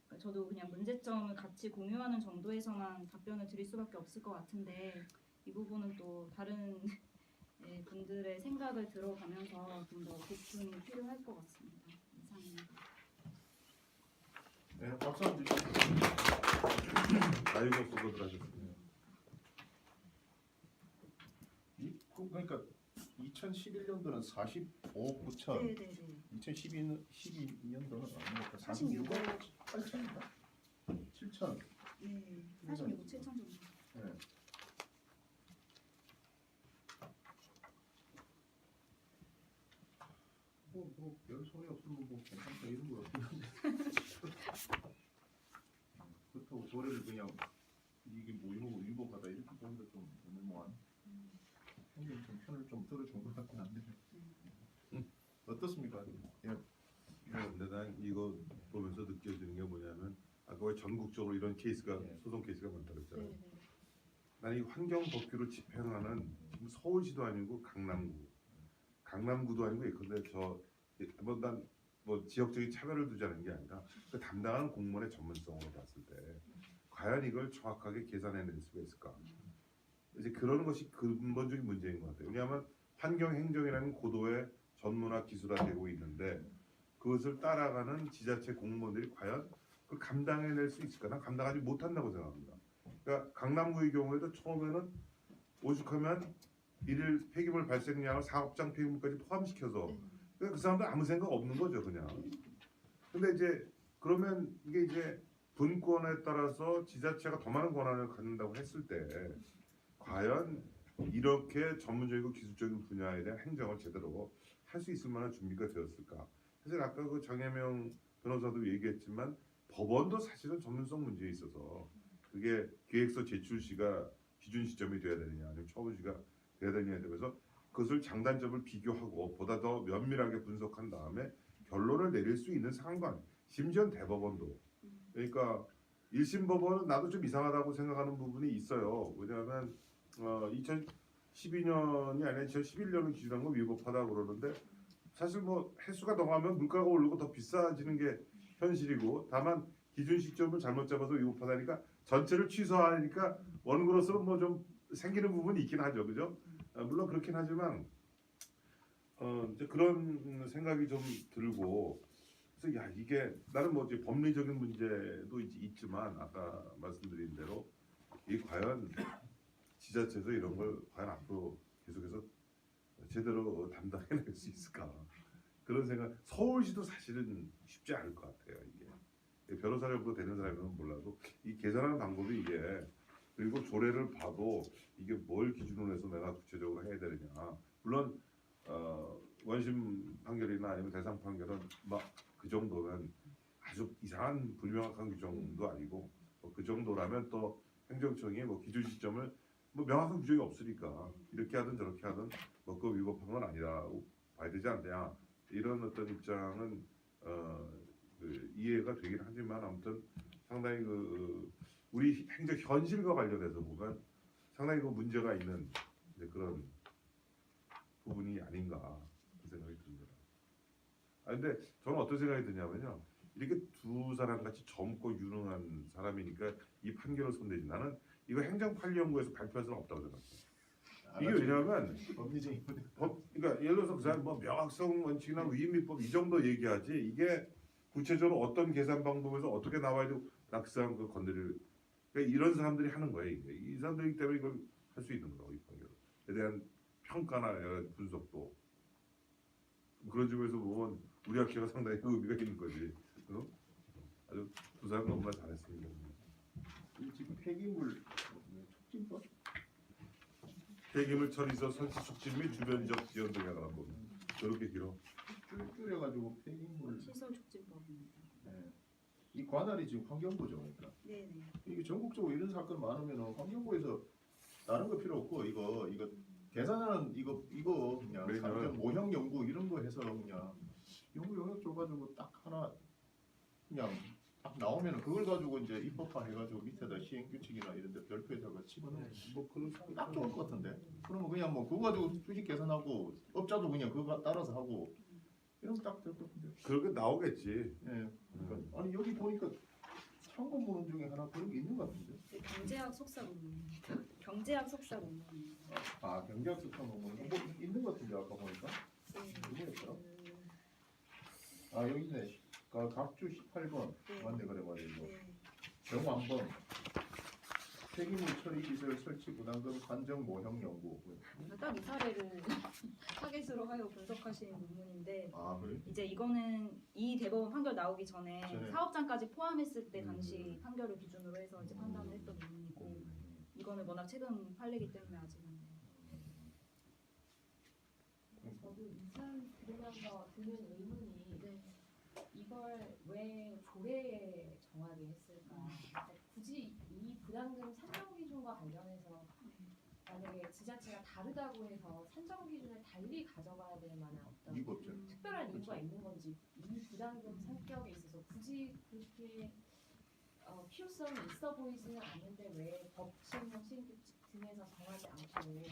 그러니까 저도 그냥 문제점을 같이 공유하는 정도에서만 답변을 드릴 수밖에 없을 것 같은데 이 부분은 또 다른 분들의 생각을 들어가면서 좀 더 보충이 필요할 것 같습니다. 이상입니다. 네, 박수 한번 주시죠. 나유경 수고들 하셨습니다. 그러니까 2011년도는 45억 9천, 네네네. 2012년도는 아니니까 46억 8천인가? 7천. 네, 46억 7천 정도. 네. 별 소리 없으면 뭐 괜찮다 이런 거 같은데. 그렇다고 조례를 그냥 이게 뭐 위법하다 이렇게 보는 게 좀 애매모한. 형님 좀 편을 좀 들어준 것 같긴 한데. 어떻습니까? 예. 근데 난 이거 보면서 느껴지는 게 뭐냐면 아까 왜 전국적으로 이런 케이스가 네. 소송 케이스가 많다고 했잖아요. 네네. 나는 이 환경법규를 집행하는 지금 서울시도 아니고 강남구도 아니고 예컨대 뭐 지역적인 차별을 두자는 게 아니라 그 담당하는 공무원의 전문성으로 봤을 때 과연 이걸 정확하게 계산해낼 수가 있을까? 이제 그러는 것이 근본적인 문제인 것 같아요. 왜냐하면 환경행정이라는 고도의 전문화 기술화되고 있는데 그것을 따라가는 지자체 공무원들이 과연 그걸 감당해낼 수 있을까? 난 감당하지 못한다고 생각합니다. 그러니까 강남구의 경우에도 처음에는 오죽하면 일일 폐기물 발생량을 사업장 폐기물까지 포함시켜서 그 사람들 아무 생각 없는 거죠 그냥. 근데 이제 그러면 이게 이제 분권에 따라서 지자체가 더 많은 권한을 갖는다고 했을 때 과연 이렇게 전문적이고 기술적인 분야에 대한 행정을 제대로 할 수 있을 만한 준비가 되었을까? 사실 아까 그 장혜명 변호사도 얘기했지만 법원도 사실은 전문성 문제에 있어서 그게 계획서 제출 시가 기준 시점이 돼야 되느냐 아니면 처분 시가 돼야 되느냐에 대해서 그것을 장단점을 비교하고 보다 더 면밀하게 분석한 다음에 결론을 내릴 수 있는 상관 심지어 대법원도 그러니까 1심 법원은 나도 좀 이상하다고 생각하는 부분이 있어요. 왜냐하면 2012년이 아니라 2011년을 기준한 거 위법하다 그러는데 사실 뭐 횟수가 더 가면 물가가 오르고 더 비싸지는 게 현실이고 다만 기준 시점을 잘못 잡아서 위법하다니까 전체를 취소하니까 원고로서는 뭐 좀 생기는 부분이 있긴 하죠, 그죠? 물론 그렇긴 하지만 이제 그런 생각이 좀 들고 그래서 야 이게 나는 뭐 이제 법리적인 문제도 있지만 아까 말씀드린 대로 이 과연 지자체에서 이런 걸 과연 앞으로 계속해서 제대로 담당해낼 수 있을까 그런 생각. 서울시도 사실은 쉽지 않을 것 같아요 이게 변호사를 보고 되는 사람은 몰라도 이 계산하는 방법이 이게 그리고 조례를 봐도 이게 뭘 기준으로 해서 내가 구체적으로 해야 되느냐. 물론 원심 판결이나 아니면 대상 판결은 막 그 정도면 아주 이상한 불명확한 규정도 아니고 그 정도라면 또 행정청이 뭐 기준 시점을 뭐 명확한 규정이 없으니까 이렇게 하든 저렇게 하든 뭐 그 위법한 건 아니라고 봐야 되지 않느냐 이런 어떤 입장은 그 이해가 되긴 하지만 아무튼 상당히 그 우리 행정 현실과 관련해서 보면 상당히 그 문제가 있는 이제 그런 부분이 아닌가 그 생각이 듭니다. 아 근데 저는 어떤 생각이 드냐면요. 이렇게 두 사람 같이 젊고 유능한 사람이니까 이 판결을 손대지 나는 이거 행정판례연구에서 발표할 수는 없다고 생각해요. 이게 왜냐하면 법리적인 문제. 그러니까 예를 들어서 그 사람 뭐 명확성 원칙이나 위임비법 이 정도 얘기하지 이게 구체적으로 어떤 계산 방법에서 어떻게 나와야 되고 나 그 사람 그 건드릴 그러니까 이런 사람들이 하는 거예요. 이게. 이 사람들이기 때문에 이걸 할 수 있는 거라고 이 판결에 대한 평가나 이런 분석도 그런 점에서 보면 우리 학회가 상당히 의미가 있는 거지. 어? 아주 두 사람 너무나 잘했습니다. 이 지금 폐기물 촉진법 폐기물 처리소 설치 촉진 및 주변적 지원 등에 관한 법. 저렇게 길어. 줄여가지고 폐기물 시설 촉진법입니다. 네. 이 관할이 지금 환경부죠, 그러니까. 네네. 이게 전국적으로 이런 사건 많으면 환경부에서 다른 거 필요 없고 이거 계산하는 이거 그냥 왜냐면- 산정 모형 연구 이런 거 해서 그냥 연구 영역 줘가지고 딱 하나 그냥 딱 나오면은 그걸 가지고 이제 입법화 해가지고 밑에다 시행 규칙이나 이런데 별표에다가 집어넣으면 뭐 그런 딱 좋을 것 같은데. 그러면 그냥 뭐 그거 가지고 수직 계산하고 업자도 그냥 그거 따라서 하고 이러면 딱 될 것 같은데. 그렇게 나오겠지. 예. 그러니까 아니 여기 보니까 참고 문헌 중에 하나 그런 게 있는 것 같은데. 네, 경제학 석사 논문입니다. 경제학 석사 논문입니다. 아 경제학 석사 논문 뭐 있는 것 같은데 아까 보니까. 네. 누구였더라? 아 여기 있네. 각주 18번 네. 맞네 그래가지고 네. 정완범 폐기물 처리 시설 설치 부담금 관정 모형 연구. 딱 이 사례를 타겟으로 하여 분석하신 논문인데 아 그래? 이제 이거는 이 대법원 판결 나오기 전에 전에. 사업장까지 포함했을 때 당시 판결을 기준으로 해서 이제 판단을 했던 논문이고 이거는 워낙 최근 판례이기 때문에 아직은 저도 이 사람 들으면서 드는 의문이 네. 이걸 왜 조례에 정하게 했을까? 굳이 이 부담금 산정 기준과 관련해서 만약에 지자체가 다르다고 해서 산정 기준을 달리 가져가야 될 만한 어떤 이거 없죠. 특별한 이유가 있는 건지 이 부담금 산격에 있어서 굳이 그렇게 필요성이 있어 보이지는 않는데 왜 법칙, 시행규칙 등에서 정하지 않고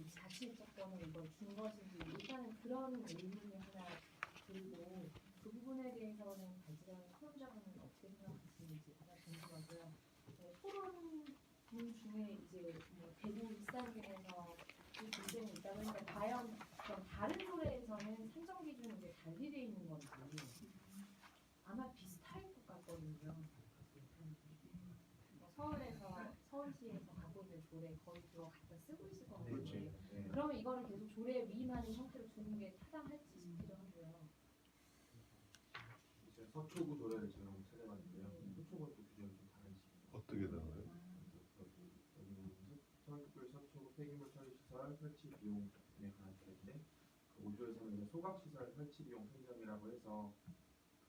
자치 조건을 이걸 준 것인지 일단은 그런 의문이 하나 들고 그 부분에 대해서는 발제자는 토론자분은 어떻게 생각하시는지 가장 궁금하고요. 토론분 중에 이제 뭐 대구 일산 등에서 이 문제는 있다고 했는데 과연 그럼 다른 조례에서는 산정 기준이 이제 달리 돼 있는 건지 아마 비슷할 것 같거든요. 뭐 서울시에서 갖고 있는 조례 거의 그거 갖다 쓰고 있을 것 그렇지. 같은데 예. 그러면 이거를 계속 조례 위반인 형태로 두는 게 타당할지 싶기도 하고요. 이제 서초구 조례를 제가 한번 찾아봤는데요. 서초구 또 규정이 좀 다르지. 어떻게 나와요? 여기 서울특별 서초구 폐기물 처리 시설 설치 비용에 관한 조례인데 그 5조에서는 이제 소각 시설 설치 비용 편성이라고 해서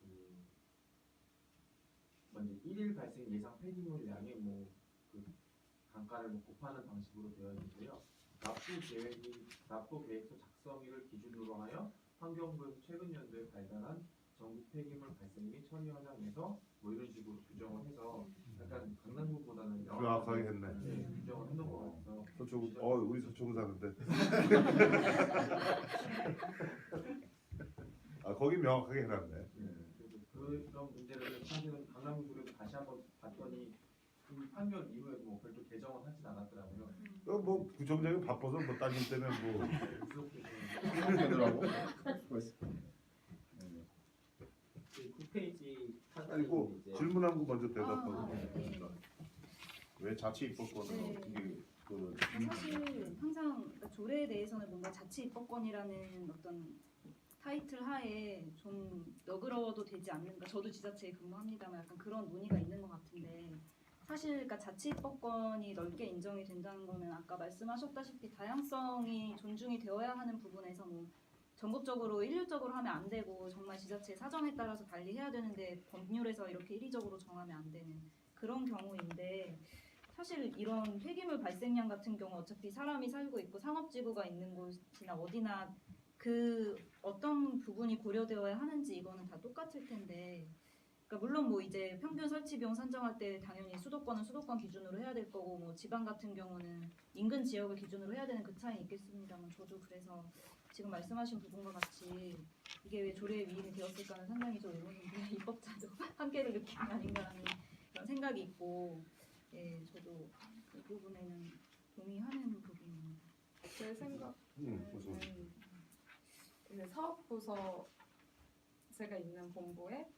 그 먼저 1일 발생 예상 폐기물 양의 뭐그 단가를 곱하는 방식으로 되어 있는데요. 납부 계획서 작성일을 기준으로 하여 환경부에서 최근 연도에 발간한 전국 폐기물 발생 및 처리 현황에서 뭐 이런 식으로 규정을 해서 약간 강남구보다는 명확하게 했네. 네, 규정을 해놓은 것 같아서 서초구 우리 서초구 사는데 아 거기 명확하게 해놨네. 그래서 그런 문제를 사실은 강남구에서 다시 한번 봤더니 그 판결 이후에 뭐 별도 개정은 하진 않았더라고요. 뭐 구청장이 바빠서 뭐 따님 때문에 뭐 되더라고. 그 9페이지 아니고 질문한 거 먼저 대답하고. 아, 네. 왜 자치 입법권은 네. 어떻게 그 사실 항상 그러니까 조례에 대해서는 뭔가 자치 입법권이라는 어떤 타이틀 하에 좀 너그러워도 되지 않는가. 저도 지자체에 근무합니다만 약간 그런 논의가 있는 것 같은데 사실 그러니까 자치 입법권이 넓게 인정이 된다는 거는 아까 말씀하셨다시피 다양성이 존중이 되어야 하는 부분에서 뭐 전국적으로 일률적으로 하면 안 되고 정말 지자체 사정에 따라서 달리해야 되는데 법률에서 이렇게 이리적으로 정하면 안 되는 그런 경우인데 사실 이런 폐기물 발생량 같은 경우 어차피 사람이 살고 있고 상업지구가 있는 곳이나 어디나 그 어떤 부분이 고려되어야 하는지 이거는 다 똑같을 텐데 그러니까 물론 뭐 이제 평균 설치 비용 산정할 때 당연히 수도권은 수도권 기준으로 해야 될 거고 뭐 지방 같은 경우는 인근 지역을 기준으로 해야 되는 그 차이는 있겠습니다만 저도 그래서 지금 말씀하신 부분과 같이 이게 왜 조례에 위임이 되었을까는 상당히 좀 의문인데 입법자도 한계를 느끼는 게 아닌가라는 그런 생각이 있고 예 저도 그 부분에는 동의하는 부분입니다. 제 생각에는 무슨 이제 사업부서 제가 있는 본부에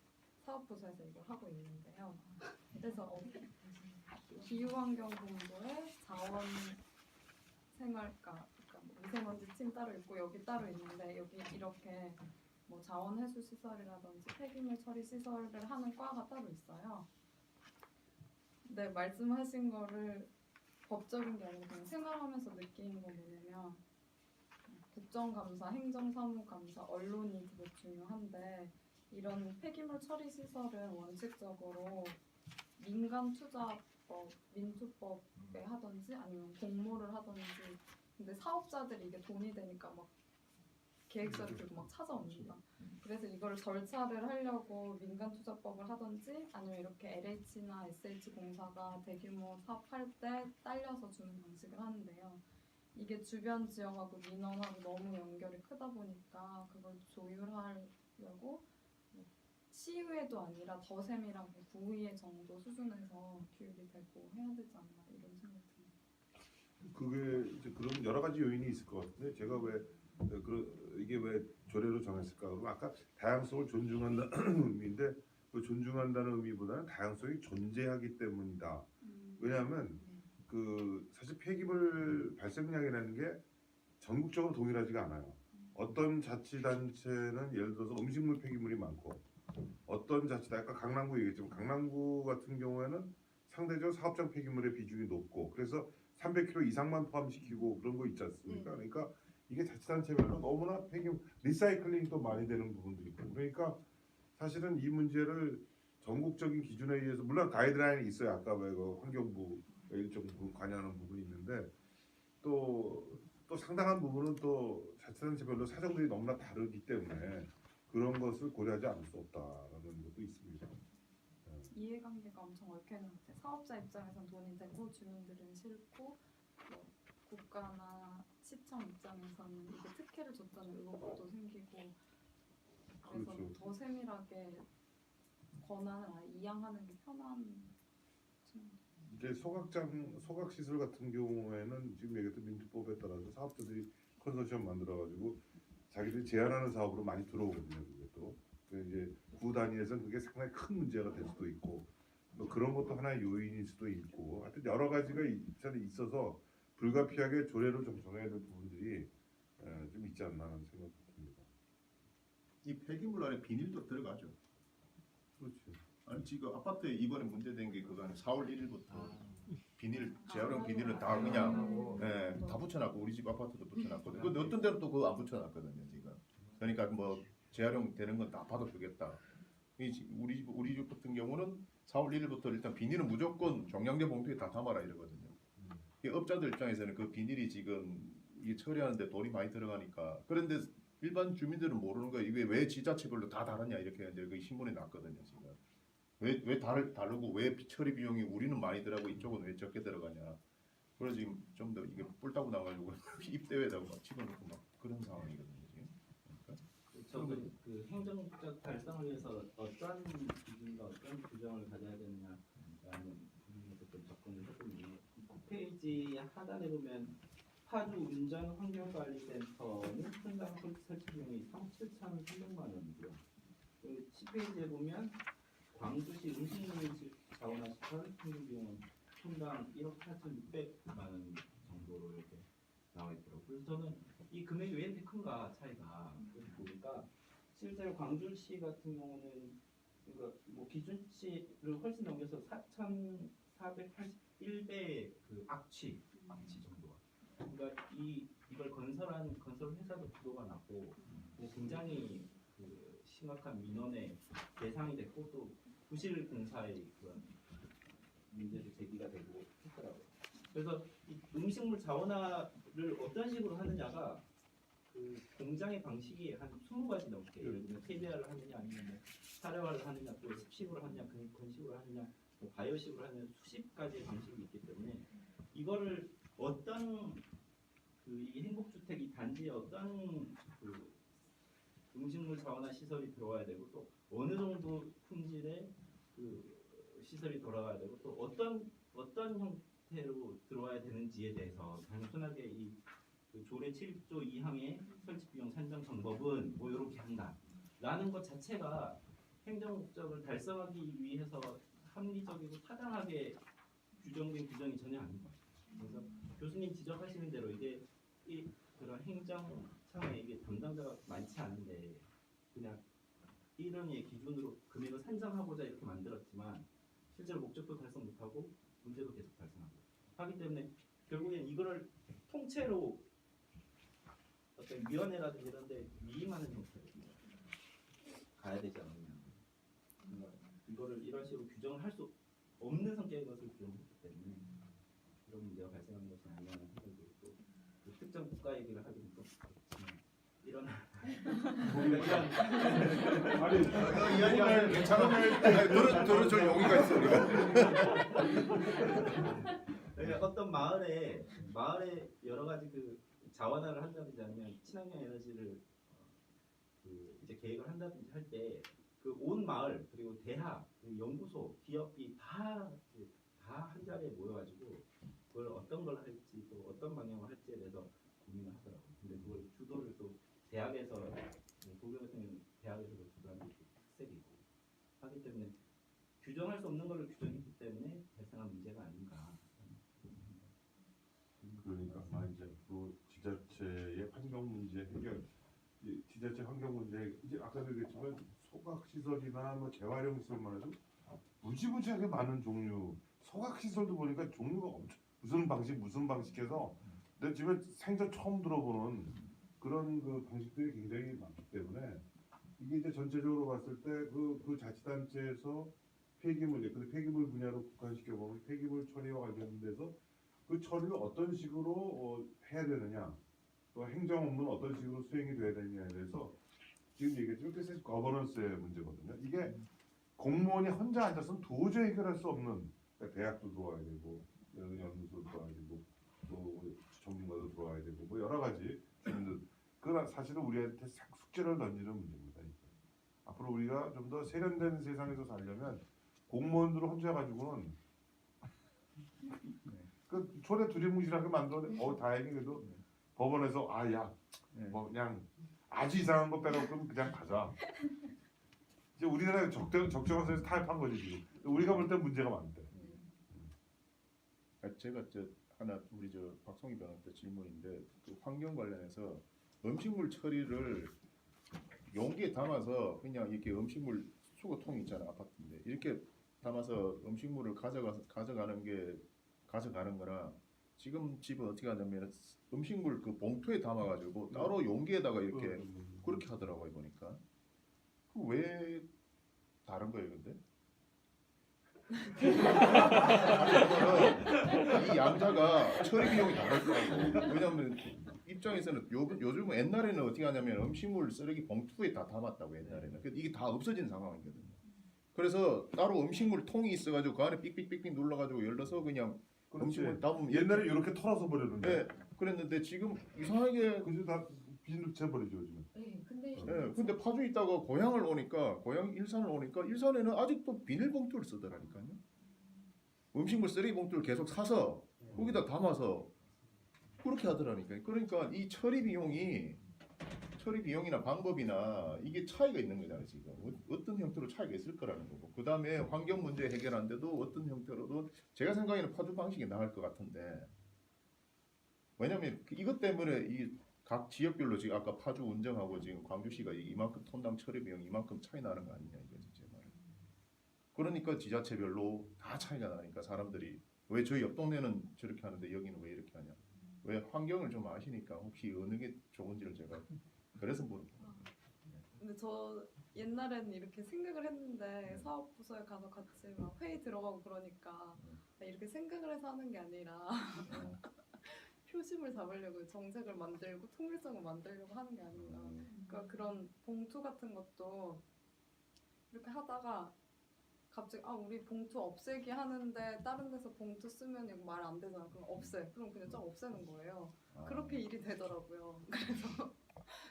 사업부서에서 이걸 하고 있는데요. 그래서 기후환경본부에 자원생활과 그러니까 뭐 미세먼지 침 따로 있고 여기 따로 있는데 여기 이렇게 뭐 자원해수시설이라든지 폐기물 처리시설을 하는 과가 따로 있어요. 네, 말씀하신 거를 법적인 게 아니라 그냥 생활하면서 느끼는 건 뭐냐면 국정감사, 행정사무감사, 언론이 되게 중요한데 이런 폐기물 처리 시설은 원칙적으로 민간투자법, 민투법에 하든지 아니면 공모를 하든지 근데 사업자들이 이게 돈이 되니까 막 계획서를 들고 막 찾아옵니다. 그래서 이걸 절차를 하려고 민간투자법을 하든지 아니면 이렇게 LH나 SH공사가 대규모 사업할 때 딸려서 주는 방식을 하는데요. 이게 주변 지역하고 민원하고 너무 연결이 크다 보니까 그걸 조율하려고 시의회도 아니라 더 세밀하게 구의회 정도 수준에서 규율이 되고 해야 되지 않나 이런 생각이 듭니다. 그게 이제 그런 여러 가지 요인이 있을 것 같은데 제가 왜 이게 왜 조례로 정했을까? 그럼 아까 다양성을 존중한다는 의미인데 그 존중한다는 의미보다는 다양성이 존재하기 때문이다. 왜냐하면 그 사실 폐기물 발생량이라는 게 전국적으로 동일하지가 않아요. 어떤 자치단체는 예를 들어서 음식물 폐기물이 많고 어떤 자치단 아까 강남구 얘기했지만 강남구 같은 경우에는 상대적으로 사업장 폐기물의 비중이 높고 그래서 300kg 이상만 포함시키고 그런 거 있지 않습니까? 그러니까 이게 자치단체별로 너무나 폐기물 리사이클링도 많이 되는 부분도 있고 그러니까 사실은 이 문제를 전국적인 기준에 의해서 물론 가이드라인이 있어요. 아까 왜 그 환경부 일정 부분 관여하는 부분이 있는데 또 상당한 부분은 또 자치단체별로 사정들이 너무나 다르기 때문에 그런 것을 고려하지 않을 수 없다라는 것도 있습니다. 이해관계가 엄청 얽혀있는 것 같아요. 사업자 입장에선 돈이 되고 주민들은 싫고 뭐 국가나 시청 입장에서는 이게 특혜를 줬다는 의혹도 생기고 그래서 그렇죠. 더 세밀하게 권한을 아예 이양하는 게 편한 측면이 이제 소각 시설 같은 경우에는 지금 얘기했던 민주법에 따라서 사업자들이 컨소시엄 만들어가지고 자기들이 제안하는 사업으로 많이 들어오거든요. 그게 또 이제 구 단위에서는 그게 상당히 큰 문제가 될 수도 있고 뭐 그런 것도 하나의 요인일 수도 있고 하여튼 여러 가지가 있어서 불가피하게 조례로 좀 정해야 될 부분들이 좀 있지 않나 하는 생각이 듭니다. 이 폐기물 안에 비닐도 들어가죠. 그렇지. 아니 지금 아파트에 이번에 문제된 게 그거 아니에요. 4월 1일부터 비닐 재활용 비닐을 다 그냥 다 붙여놨고 우리 집 아파트도 붙여놨거든요. 근데 어떤 데는 또 그거 안 붙여놨거든요 지금. 그러니까 뭐 재활용 되는 건 다 받아주겠다. 우리 집 같은 경우는 4월 1일부터 일단 비닐은 무조건 종량제 봉투에 다 담아라 이러거든요. 이 업자들 입장에서는 그 비닐이 지금 이게 처리하는데 돈이 많이 들어가니까 그런데 일반 주민들은 모르는 거예요. 이게 왜 지자체별로 다 다르냐 이렇게 이제 그 신문에 났거든요 지금. 왜 다르고 왜 처리 비용이 우리는 많이 들어가고 이쪽은 왜 적게 들어가냐. 그래서 지금 좀 더 이게 뿔따고 나가지고 입대회에다가 막 집어넣고 막 그런 상황이거든요 지금. 그러니까 저는 그 행정적 달성을 위해서 어떤 기준과 어떤 규정을 가져야 되느냐라는 부분에서 좀 접근을 해보면 9페이지 하단에 보면 파주 운전 환경관리센터는 현장 설치 비용이 37,300만 원이고요. 그리고 10페이지에 보면 광주시 음식물 자원화 시설 평균 비용은 분당 1억 8,600만 원 정도로 이렇게 나와 있더라고요. 그래서 저는 이 금액이 왜 이렇게 큰가 차이가 보니까 실제로 광주시 같은 경우는 그러니까 뭐 기준치를 훨씬 넘겨서 4,481배 그 악취 정도가. 그러니까 이걸 건설한 건설 회사도 부도가 났고 뭐 굉장히 그 심각한 민원의 대상이 됐고 또 부실 공사의 그런 문제도 제기가 되고 했더라고요. 그래서 이 음식물 자원화를 어떤 식으로 하느냐가 그 공장의 방식이 한 20가지 넘게 예를 들면 TBR을 하느냐 아니면 뭐 사료화를 하느냐 또 습식으로 하느냐 건식으로 하느냐 뭐 바이오식으로 하느냐 수십 가지의 방식이 있기 때문에 이거를 어떤 그 이 행복주택 이 단지에 어떤 그 음식물 자원화 시설이 들어와야 되고 또 어느 정도 품질의 그 시설이 돌아가야 되고 또 어떤 형태로 들어와야 되는지에 대해서 단순하게 그 조례 7조 2항의 설치 비용 산정 방법은 뭐 이렇게 한다라는 것 자체가 행정 목적을 달성하기 위해서 합리적이고 타당하게 규정된 규정이 전혀 아닌 것 같아요. 그래서 교수님 지적하시는 대로 이게 그런 행정청에 이게 담당자가 많지 않은데 그냥 이런의 기준으로 금액을 산정하고자 이렇게 만들었지만 실제로 목적도 달성 못하고 문제도 계속 발생하고 하기 때문에 결국엔 이거를 통째로 어떤 위원회라든지 이런데 위임하는 형태로 가야 되지 않느냐. 그러니까 이거를 이런 식으로 규정을 할 수 없는 성격의 것을 규정했기 때문에 이런 문제가 발생하는 것이 아니냐는 생각이 들고 또 특정 국가 얘기를 하기는 또 그렇지만 이런 아니 이야기가 괜찮아. 들어줄 용의가 있어 우리가. 그러니까 어떤 마을에 여러 가지 그 자원화를 한다든지 아니면 친환경 에너지를 그 이제 계획을 한다든지 할 때 그 온 마을 그리고 대학 그리고 연구소 기업이 다 한 자리에 모여가지고 그걸 어떤 걸 할지 또 어떤 방향을 할지에 대해서 고민을 하더라고요. 근데 그걸 주도를 또 대학에서 고교 같은 경우는 대학에서도 주도하는 게 특색이고 하기 때문에 규정할 수 없는 걸 규정했기 때문에 발생한 문제가 아닌가. 그러니까 아마 이제 그 지자체의 환경 문제 해결, 지자체 환경 문제 이제 아까도 얘기했지만 소각 시설이나 뭐 재활용 시설만 해도 무지무지하게 많은 종류. 소각 시설도 보니까 종류가 엄청 무슨 방식해서 내 집에 생전 처음 들어보는 그런 그 방식들이 굉장히 많기 때문에 이게 이제 전체적으로 봤을 때 그 자치단체에서 폐기물, 근데 폐기물 분야로 국한시켜 보면 폐기물 처리와 관련돼서 그 처리를 어떤 식으로 해야 되느냐, 또 행정 업무는 어떤 식으로 수행이 돼야 되느냐에 대해서 지금 얘기했지만 그게 사실 거버넌스의 문제거든요. 이게 공무원이 혼자 앉아서는 도저히 해결할 수 없는, 그러니까 대학도 들어와야 되고 연구소도 들어와야 되고 또 전문가도 들어와야 되고 뭐 여러 가지 주민들, 그건 사실은 우리한테 숙제를 던지는 문제입니다. 앞으로 우리가 좀 더 세련된 세상에서 살려면 공무원들을 혼자 가지고는 그 초대 두리뭉실하게 만들어. 다행히 그래도 법원에서 뭐 그냥 아주 이상한 거 빼놓고는 그냥 가자. 이제 우리나라에 적정한 선에서 타협한 거지 지금. 우리가 볼 때 문제가 많은데. 제가 하나 우리 박송희 변호사 질문인데 그 환경 관련해서 음식물 처리를 용기에 담아서 그냥 이렇게 음식물 수거통 있잖아 아파트인데 이렇게 담아서 음식물을 가져가는 거나 지금 집은 어떻게 하냐면 음식물 그 봉투에 담아가지고 따로 용기에다가 이렇게 그렇게 하더라고요 보니까. 그 왜 다른 거예요 근데? 이 양자가 처리 비용이 다를 거라고. 왜냐면 입장에서는 요즘은 옛날에는 어떻게 하냐면 음식물 쓰레기 봉투에 다 담았다고 옛날에는. 근데 이게 다 없어진 상황이거든요. 그래서 따로 음식물 통이 있어가지고 그 안에 삑삑삑삑 눌러가지고 열려서 그냥 음식물 담으면 옛날에 이렇게 털어서 버렸는데. 네, 그랬는데 지금 이상하게 그래서 다 비닐로 채버리죠 요즘은. 네, 근데 근데 파주 있다가 고향을 오니까 일산을 오니까 일산에는 아직도 비닐봉투를 쓰더라니까요. 음식물 쓰레기 봉투를 계속 사서 거기다 담아서 그렇게 하더라니까요. 그러니까 이 처리 비용이나 방법이나 이게 차이가 있는 거잖아요. 지금 어떤 형태로 차이가 있을 거라는 거고. 그 다음에 환경 문제 해결하는데도 어떤 형태로도 제가 생각에는 파주 방식이 나을 것 같은데. 왜냐면 이것 때문에 이 각 지역별로 지금 아까 파주 운정하고 지금 광주시가 이만큼 톤당 처리 비용 이만큼 차이 나는 거 아니냐 이거지 제 말은. 그러니까 지자체별로 다 차이가 나니까 사람들이 왜 저희 옆 동네는 저렇게 하는데 여기는 왜 이렇게 하냐. 왜 환경을 좀 아시니까 혹시 어느 게 좋은지를 제가 그래서 물어보는 거예요. 근데 저 옛날에는 이렇게 생각을 했는데 사업 부서에 가서 같이 막 회의 들어가고 그러니까 이렇게 생각을 해서 하는 게 아니라 표심을 잡으려고 정책을 만들고 통일성을 만들려고 하는 게 아닌가. 그러니까 그런 봉투 같은 것도 이렇게 하다가 갑자기 우리 봉투 없애기 하는데 다른 데서 봉투 쓰면 이거 말 안 되잖아. 그럼 없애. 그럼 그냥 쫙 없애는 거예요. 그렇게 일이 되더라고요. 그래서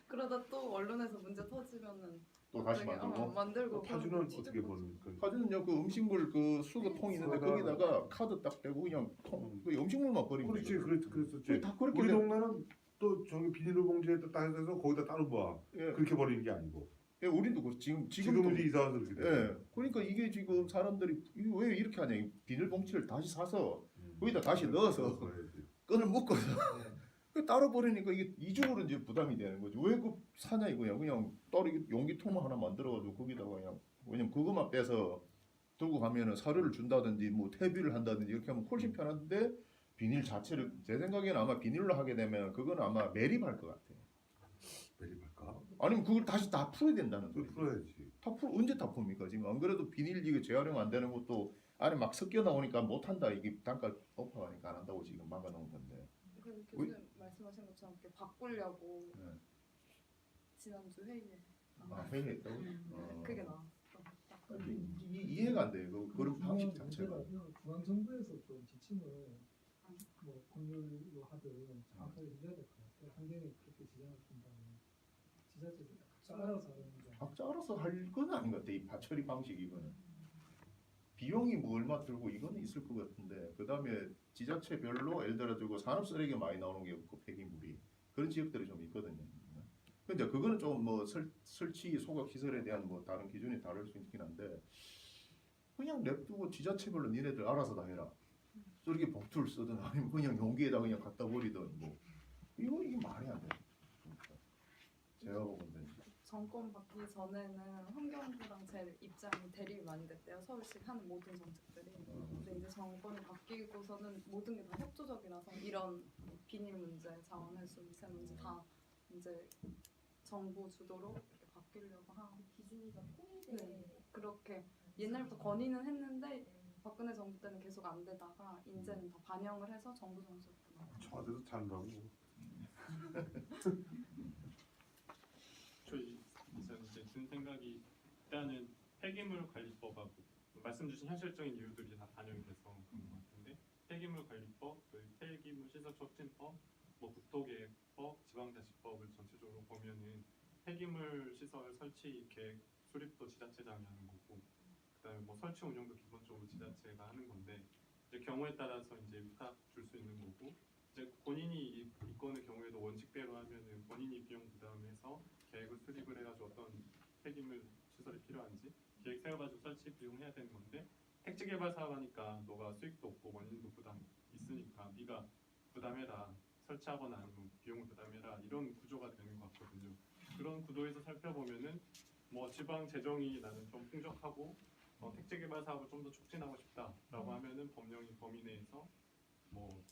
그러다 또 언론에서 문제 터지면은 또 다시 갑자기, 만들고. 만들고 파주는 그런 어떻게 보는 거예요? 파주는요 그 음식물 그 수거통 있는데 거기다가 카드 딱 대고 그냥 그 음식물만 버리면 그렇지, 되거든요. 그랬었지. 다 그렇게 우리 돼. 동네는 또 저기 비닐봉지에 딱 해서 거기다 따로 봐. 예, 그렇게 버리는 게 아니고. 우리도 지금도 지금은 이제 이사 와서 그렇게 돼. 예, 그러니까 이게 지금 사람들이 이거 왜 이렇게 하냐? 이 비닐봉지를 다시 사서 거기다 다시 넣어서 버려야지. 끈을 묶어서 그 따로 버리니까 이게 이중으로 이제 부담이 되는 거지. 왜 그 사냐 이거야? 그냥 따로 용기통 하나 만들어가지고 거기다가 그냥 왜냐면 그것만 빼서 들고 가면은 사료를 준다든지 뭐 퇴비를 한다든지 이렇게 하면 훨씬 편한데 비닐 자체를 제 생각에는 아마 비닐로 하게 되면 그건 아마 매립할 것 같아요. 매립할까? 아니면 그걸 다시 다 풀어야 된다는 그걸 거예요. 풀어야지. 언제 다 풉니까? 지금 안 그래도 비닐 이게 재활용 안 되는 것도 안에 막 섞여 나오니까 못 한다. 이게 단가 높아가니까 안 한다고 지금 막아놓은 건데. 그 교수님 말씀하신 것처럼 이렇게 바꾸려고 네. 지난주 회의에 회의했다고? 그게 나왔어. 이해가 안 돼요. 그런 방식 자체가. 중앙정부에서 좀 지침을 뭐 법률로 하든 정확하게 해야 될 것 같아요. 환경에 그렇게 지장을 준다면 지자체에서 각자 알아서 하는 게 각자 알아서 할 건 아닌 것 같아. 이 처리 방식 이거는. 비용이 뭐 얼마 들고 이거는 있을 것 같은데 그 다음에 지자체별로 예를 들어가지고 산업 쓰레기가 많이 나오는 게 없고 폐기물이 그런 지역들이 좀 있거든요. 근데 그거는 좀 뭐 설치 소각 시설에 대한 뭐 다른 기준이 다를 수 있긴 한데 그냥 냅두고 지자체별로 니네들 알아서 다 해라. 쓰레기 봉투를 쓰든 아니면 그냥 용기에다 그냥 갖다 버리든 뭐 이게 말이 안 돼. 제가 보건데. 정권 바뀌기 전에는 환경부랑 제 입장이 대립이 많이 됐대요. 서울시 하는 모든 정책들이. 근데 이제 정권이 바뀌고서는 모든 게 다 협조적이라서 이런 비닐 문제, 자원회수, 미세 문제 다 이제 정부 주도로 이렇게 바뀌려고 하고 기준이 좀 통일돼. 그렇게 옛날부터 건의는 했는데 박근혜 정부 때는 계속 안 되다가 이제는 다 반영을 해서 정부 정책으로 나와요. 청와대도 잘한다고. 저희 이제 든 생각이 일단은 폐기물 관리법하고 말씀 주신 현실적인 이유들이 다 반영이 돼서 그런 것 같은데 폐기물 관리법, 폐기물 시설 촉진법, 뭐 국토계획법, 지방자치법을 전체적으로 보면은 폐기물 시설 설치 계획 수립도 지자체장이 하는 거고 그다음에 뭐 설치 운영도 기본적으로 지자체가 하는 건데 이제 경우에 따라서 이제 위탁 줄 수 있는 거고 이제 본인이 이권의 경우에도 원칙대로 하면은 본인이 비용 부담해서 계획을 수립을 해가지고 어떤 폐기물 시설이 필요한지 세워가지고 설치 비용 해야 되는 건데 택지 개발 사업하니까 너가 수익도 없고 원인도 부담 있으니까 네가 부담해라. 설치하거나 아니면 비용을 부담해라. 이런 구조가 되는 것 같거든요. 그런 구도에서 살펴보면은 뭐 지방 재정이 나는 좀 풍족하고 택지 개발 사업을 좀 더 촉진하고 싶다라고 하면은 법령이 범위 내에서 뭐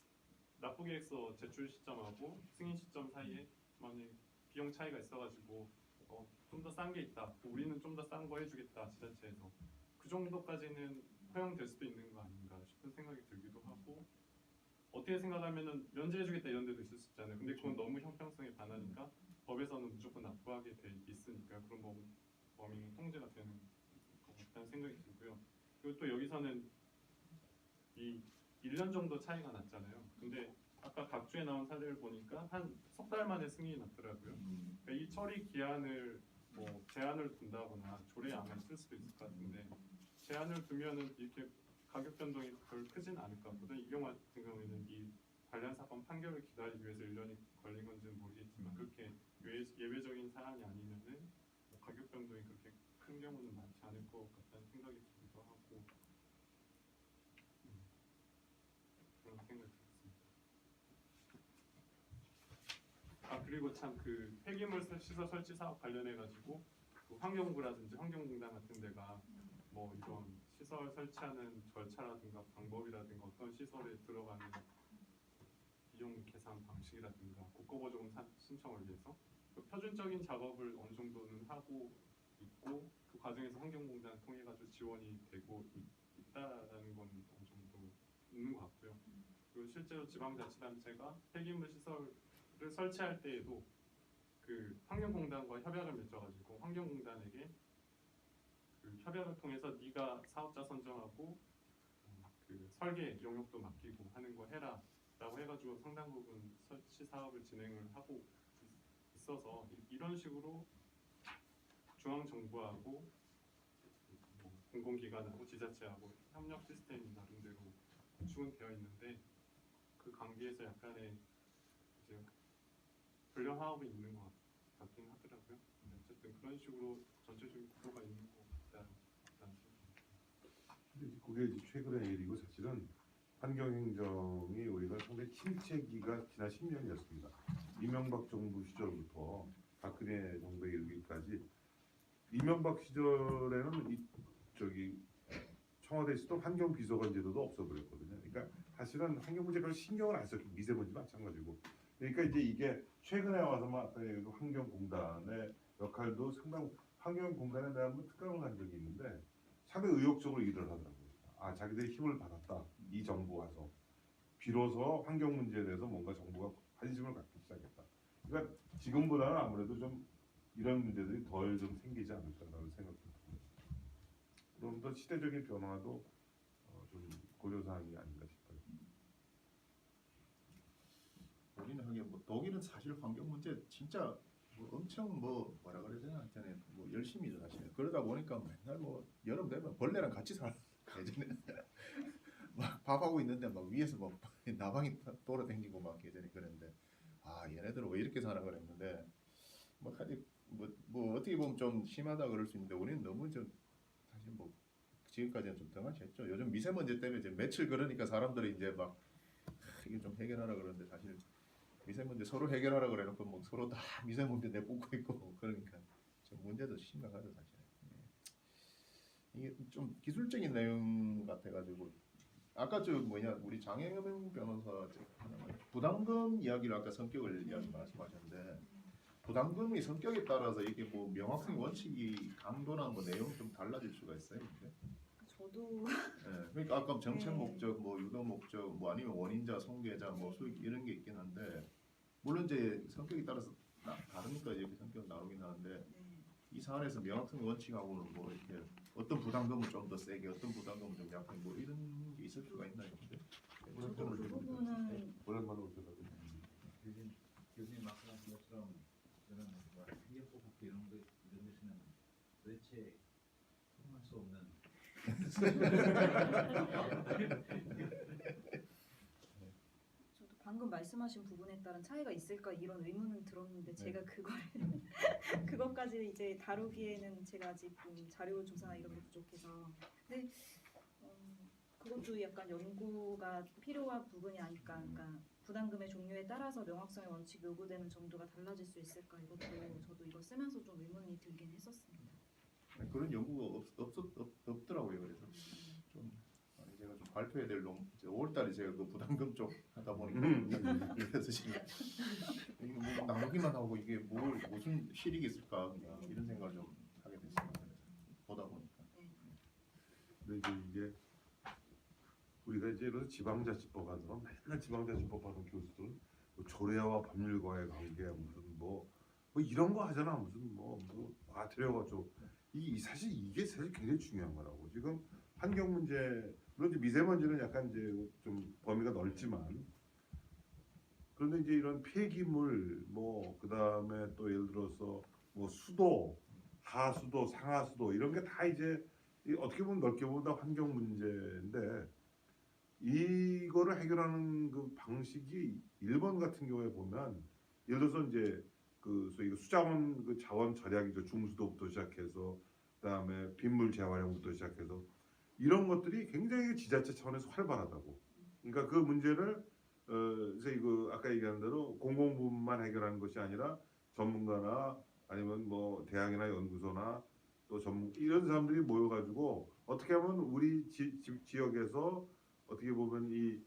납부 계획서 제출 시점하고 승인 시점 사이에 만약 비용 차이가 있어가지고 좀 더 싼 게 있다. 우리는 좀 더 싼 거 해주겠다 지자체에서 그 정도까지는 허용될 수도 있는 거 아닌가 싶은 생각이 들기도 하고 어떻게 생각하면은 면제해주겠다 이런 데도 있을 수 있잖아요. 근데 그건 너무 형평성에 반하니까 법에서는 무조건 납부하게 돼 있으니까 그런 범위는 통제가 되는 것 같다는 생각이 들고요. 그리고 또 여기서는 이 1년 정도 차이가 났잖아요. 근데 아까 각주에 나온 사례를 보니까 한 석 달 만에 승인이 났더라고요. 그러니까 이 처리 기한을 뭐 제한을 둔다거나 조례에 아마 있을 수도 있을 것 같은데 제한을 두면은 이렇게 가격 변동이 별 크진 않을까 보다. 이 경우 같은 경우에는 이 관련 사건 판결을 기다리기 위해서 1년이 걸린 건지는 모르겠지만 그렇게 예외적인 사안이 아니면은 뭐 가격 변동이 그렇게 큰 경우는 많지 않을 것 같다는 생각이 들기도 하고 그런 생각이 들었습니다. 아 그리고 참 그 폐기물 시설 설치 사업 관련해 가지고 그 환경부라든지 환경공단 같은 데가 뭐 이런 시설 설치하는 절차라든가 방법이라든가 어떤 시설에 들어가는 비용 계산 방식이라든가 국고보조금 신청을 위해서 그 표준적인 작업을 어느 정도는 하고 있고 그 과정에서 환경공단 통해 가지고 지원이 되고 있다라는 건 어느 정도 있는 것 같고요. 그리고 실제로 지방자치단체가 폐기물 시설을 설치할 때에도 그 환경공단과 협약을 맺어가지고 환경공단에게 그 협약을 통해서 네가 사업자 선정하고 그 설계 용역도 맡기고 하는 거 해라라고 해가지고 상당 부분 설치 사업을 진행을 하고 있어서 이런 식으로 중앙 정부하고 뭐 공공기관하고 지자체하고 협력 시스템이 나름대로 구축은 되어 있는데 그 관계에서 약간의 이제 불량화합이 있는 것 같긴 하더라고요. 근데 어쨌든 그런 식으로 전체적인 구조가 있는 것 같다는 생각입니다. 근데 이제 그게 이제 최근의 일이고 사실은 환경행정이 우리가 상당히 침체기가 지난 10년이었습니다. 이명박 정부 시절부터 박근혜 정부에 이르기까지 이명박 시절에는 청와대에서도 환경비서관 제도도 없어버렸거든요. 그러니까 사실은 환경 문제 별 신경을 안 썼고 미세먼지 마찬가지고. 그러니까 이제 이게 최근에 와서만 아까 얘기한 환경공단의 역할도 상당 환경공단에 대한 특강을 한 적이 있는데 상당히 의욕적으로 일을 하더라고요. 아 자기들이 힘을 받았다. 이 정부 와서 비로소 환경 문제에 대해서 뭔가 정부가 관심을 갖기 시작했다. 그러니까 지금보다는 아무래도 좀 이런 문제들이 덜 좀 생기지 않을까라는 생각이 듭니다. 그럼 더 시대적인 변화도 좀 고려사항이 아닌가 싶어요. 우리는 하긴 뭐 독일은 사실 환경 문제 진짜 뭐 엄청 뭐라 그래야 되나 하여튼 뭐 열심히죠 사실. 그러다 보니까 맨날 뭐 여름 되면 벌레랑 같이 살아. 예전에 막 밥하고 있는데 막 위에서 막 나방이 돌아다니고 막 예전에 그랬는데 아 얘네들은 왜 이렇게 사나 그랬는데 뭐 사실 뭐 어떻게 보면 좀 심하다 그럴 수 있는데 우리는 너무 좀 사실 뭐 지금까지는 좀 등한시했죠. 요즘 미세먼지 때문에 이제 며칠 그러니까 사람들이 이제 막 이게 좀 해결하라 그러는데 사실 미세먼지 서로 해결하라 그래놓고 뭐 서로 다 미세먼지 내뿜고 있고 그러니까 좀 문제도 심각하죠 사실. 이게 좀 기술적인 내용 같아가지고 아까 우리 장혜영 변호사 부담금 이야기를 아까 성격을 말씀하셨는데 부담금이 성격에 따라서 이게 뭐 명확한 원칙이 강도나 뭐 내용이 좀 달라질 수가 있어요. 근데? 저도 네, 그러니까 아까 정책 목적, 뭐 유도 목적, 뭐 아니면 원인자, 손괴자, 뭐 수익 이런 게 있긴 한데 물론 이제 성격에 따라서 다르니까 이렇게 성격 나오긴 하는데 이 사안에서 명확한 원칙하고는 뭐 이렇게 어떤 부담금은 좀 더 세게, 어떤 부담금은 좀 약하게 뭐 이런 게 있을 수가 있나요? 근데 저도 그 부분은 오랜만에 오셔가지고 교수님 말씀하신 것처럼 저는 뭐 행정법학교 이런 데서는 도대체 통할 수 없는 저도 방금 말씀하신 부분에 따른 차이가 있을까 이런 의문은 들었는데 제가 그걸 그것까지 이제 다루기에는 제가 아직 좀 자료 조사나 이런 게 부족해서 근데 그것도 약간 연구가 필요한 부분이 아닐까. 그러니까 부담금의 종류에 따라서 명확성의 원칙 요구되는 정도가 달라질 수 있을까 이것도 저도 이거 쓰면서 좀 의문이 들긴 했었습니다. 그런 연구가 없더라고요. 그래서 좀 제가 좀 발표해야 될 5월달에 제가 그 부담금 쪽 하다 보니까 그래서 지금 이게 뭐 나누기만 하고 이게 무슨 실익이 있을까 그냥 이런 생각을 좀 하게 됐습니다. 그래서 보다 보니까. 근데 이제 우리가 이제 이런 지방자치법 하면 맨날 지방자치법 하는 교수들은 뭐 조례와 법률과의 관계 무슨 뭐 이런 거 하잖아. 무슨 뭐 과태료가지고 사실 이게 사실 굉장히 중요한 거라고. 지금 환경 문제 물론 이제 미세먼지는 약간 이제 좀 범위가 넓지만 그런데 이제 이런 폐기물 뭐 그다음에 또 예를 들어서 뭐 수도 하수도 상하수도 이런 게 다 이제 어떻게 보면 넓게 보면 다 환경 문제인데 이거를 해결하는 그 방식이 일본 같은 경우에 보면 예를 들어서 이제 그 소위 수자원 그 자원 절약이죠. 중수도부터 시작해서 그다음에 빗물 재활용부터 시작해서 이런 것들이 굉장히 지자체 차원에서 활발하다고. 그러니까 그 문제를 그래서 이거 아까 얘기한 대로 공공부문만 해결하는 것이 아니라 전문가나 아니면 뭐 대학이나 연구소나 또 전문 이런 사람들이 모여가지고 어떻게 하면 우리 지역에서 어떻게 보면 이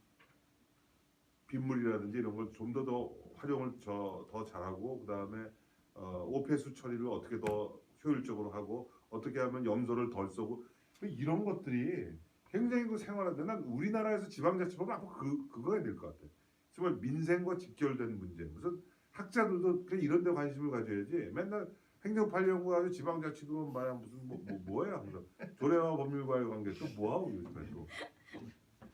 빗물이라든지 이런 걸 좀 더 활용을 더 잘하고 그다음에 오폐수 처리를 어떻게 더 효율적으로 하고 어떻게 하면 염소를 덜 쏘고 이런 것들이 굉장히 그 생활하는데 난 우리나라에서 지방자치법은 앞으로 그거야 될 것 같아. 정말 민생과 직결된 문제. 무슨 학자들도 그냥 이런 데 관심을 가져야지. 맨날 행정판 연구하고 지방자치도 말야 무슨 뭐야 항상 조례와 법률과의 관계 또 뭐하고 요즘에 또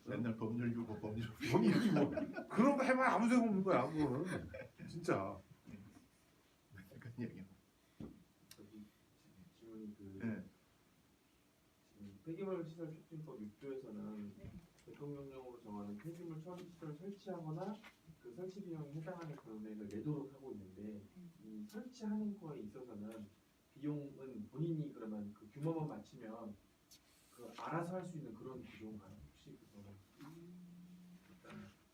맨날 법률 유고 법률 법률이 뭐 그런 거 해봐야 아무 소용 없는 거야 그거는 진짜. 그런 얘기. 저기 질문이 네. 지금 폐기물 시설 촉진법 6조에서는 대통령령으로 정하는 폐기물 처리 시설 설치하거나 그 설치 비용에 해당하는 금액을 내도록 하고 있는데 이 설치하는 거에 있어서는 비용은 본인이 그러면 그 규모만 맞추면 그 알아서 할 수 있는 그런 구조인가요? 혹시 그거는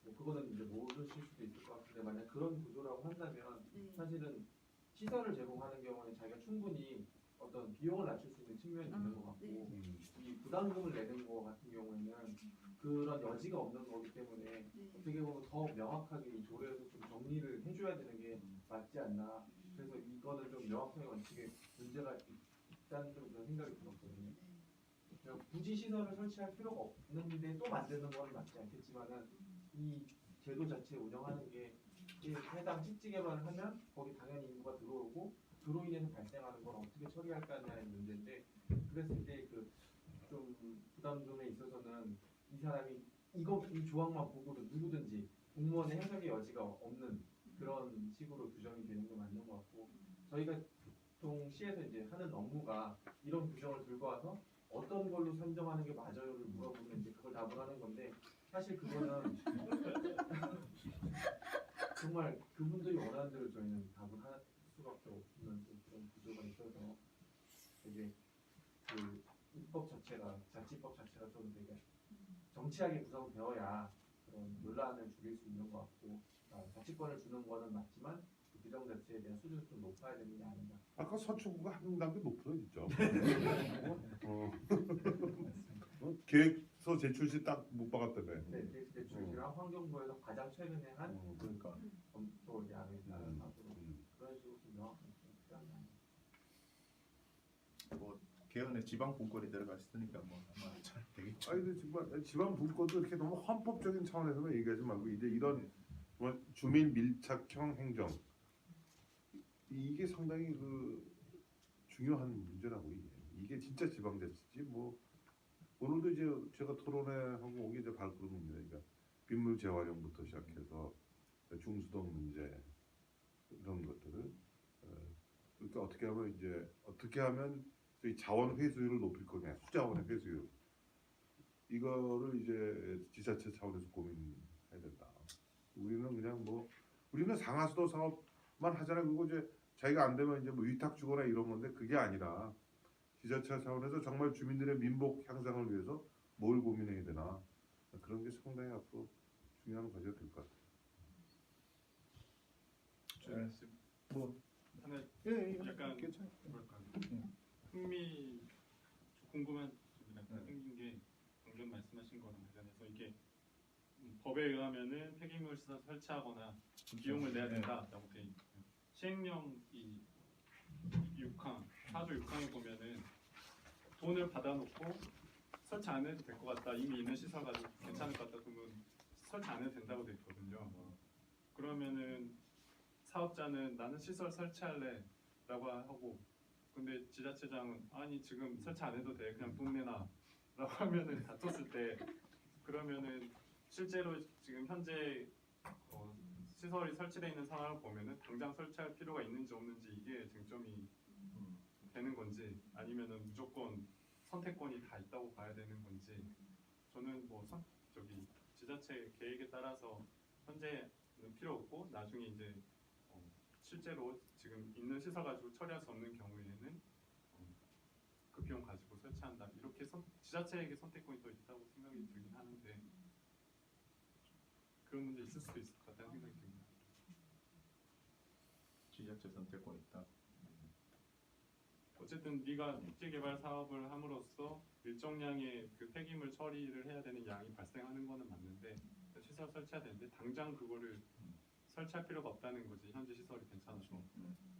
뭐 그거는 이제 모르실 수도 있을 것 같은데 만약 그런 구조라고 한다면 사실은 시설을 제공하는 경우는 자기가 충분히 어떤 비용을 낮출 수 있는 측면이 있는 것 같고 이 부담금을 내는 거 같은 경우에는 그런 여지가 없는 거기 때문에 어떻게 보면 더 명확하게 이 조례에서 좀 정리를 해줘야 되는 게 맞지 않나. 그래서 이거는 좀 명확성의 원칙에 문제가 있다는 좀 그런 생각이 들었거든요. 그냥 굳이 시설을 설치할 필요가 없는데 또 만드는 건 맞지 않겠지만은 이 제도 자체 운영하는 게 해당 택지 개발을 하면 거기 당연히 인구가 들어오고 그로 인해서 발생하는 걸 어떻게 처리할까냐의 문제인데 그랬을 때 그 좀 부담금에 있어서는 이 사람이 이 조항만 보고도 누구든지 공무원의 해석의 여지가 없는 그런 식으로 규정이 되는 게 맞는 것 같고 저희가 보통 시에서 이제 하는 업무가 이런 규정을 들고 와서 어떤 걸로 산정하는 게 맞아요를 물어보면 이제 그걸 답을 하는 건데 사실 그거는 정말 그분들이 원하는 대로 저희는 답을 할 수밖에 없는 그런 구조가 있어서 되게 그 입법 자체가 자치법 자체가 좀 되게 정치하게 구성되어야 그런 논란을 줄일 수 있는 것 같고 자치권을 주는 거는 맞지만 그 규정 자체에 대한 수준이 좀 높아야 되는 게 아닌가. 아까 서초구가 한국당도 높아요 진짜. 계획서 제출 시 딱 못 박았다며. 네, 계획 제출이랑 환경부에서 가장 최근에 한 그러니까 검토 양을 하도록 그런 식으로 좀 명확하게 좀 필요한 게 아닌가. 뭐 개헌에 지방 분권이 들어갔으니까 뭐 아마 잘 되겠죠. 아니 근데 정말 지방 분권도 이렇게 너무 헌법적인 차원에서만 얘기하지 말고 이제 이런 뭐 주민 밀착형 행정 이게 상당히 그 중요한 문제라고 이게 진짜 지방자치지 뭐 오늘도 이제 제가 토론회 하고 오기 이제 발걸음입니다. 그러니까 빗물 재활용부터 시작해서 중수동 문제 이런 것들을 그러니까 어떻게 하면 저희 자원 회수율을 높일 거냐 수자원의 회수율 이거를 이제 지자체 차원에서 고민해야 된다. 우리는 그냥 뭐 우리는 상하수도 사업만 하잖아요. 그리고 이제 자기가 안 되면 이제 뭐 위탁 주거나 이런 건데 그게 아니라 지자체 차원에서 정말 주민들의 민복 향상을 위해서 뭘 고민해야 되나 그런 게 상당히 앞으로 중요한 과제가 될 것 같아요. 네. 뭐 하나 예, 약간 괜찮아요. 뭐랄까 음. 궁금한 점이랑 생긴 게 방금 말씀하신 거랑 관련해서 이게 법에 의하면은 폐기물 시설 설치하거나 비용을 내야 된다라고 돼 있고요. 시행령 이 6항 4조 6항에 보면은 돈을 받아놓고 설치 안 해도 될 것 같다. 이미 있는 시설 가지고 괜찮을 것 같다. 그러면 설치 안 해도 된다고 돼 있거든요. 그러면은 사업자는 나는 시설 설치할래라고 하고, 근데 지자체장은 아니 지금 설치 안 해도 돼. 그냥 돈 내놔라고 하면은 다퉜을 때 그러면은 실제로 지금 현재 시설이 설치되어 있는 상황을 보면은 당장 설치할 필요가 있는지 없는지 이게 쟁점이 되는 건지 아니면은 무조건 선택권이 다 있다고 봐야 되는 건지 저는 뭐 지자체 계획에 따라서 현재는 필요 없고 나중에 이제 실제로 지금 있는 시설 가지고 처리할 수 없는 경우에는 그 비용 가지고 설치한다 이렇게 지자체에게 선택권이 더 있다고 생각이 들긴 하는데 그런 문제 있을 수도 있을 것 같다는 생각이 듭니다. 지자체 선택권 있다. 어쨌든 네가 국제개발 사업을 함으로써 일정량의 그 폐기물 처리를 해야 되는 양이 발생하는 거는 맞는데 시설 설치해야 되는데 당장 그거를 설치할 필요가 없다는 거지. 현재 시설이 괜찮아서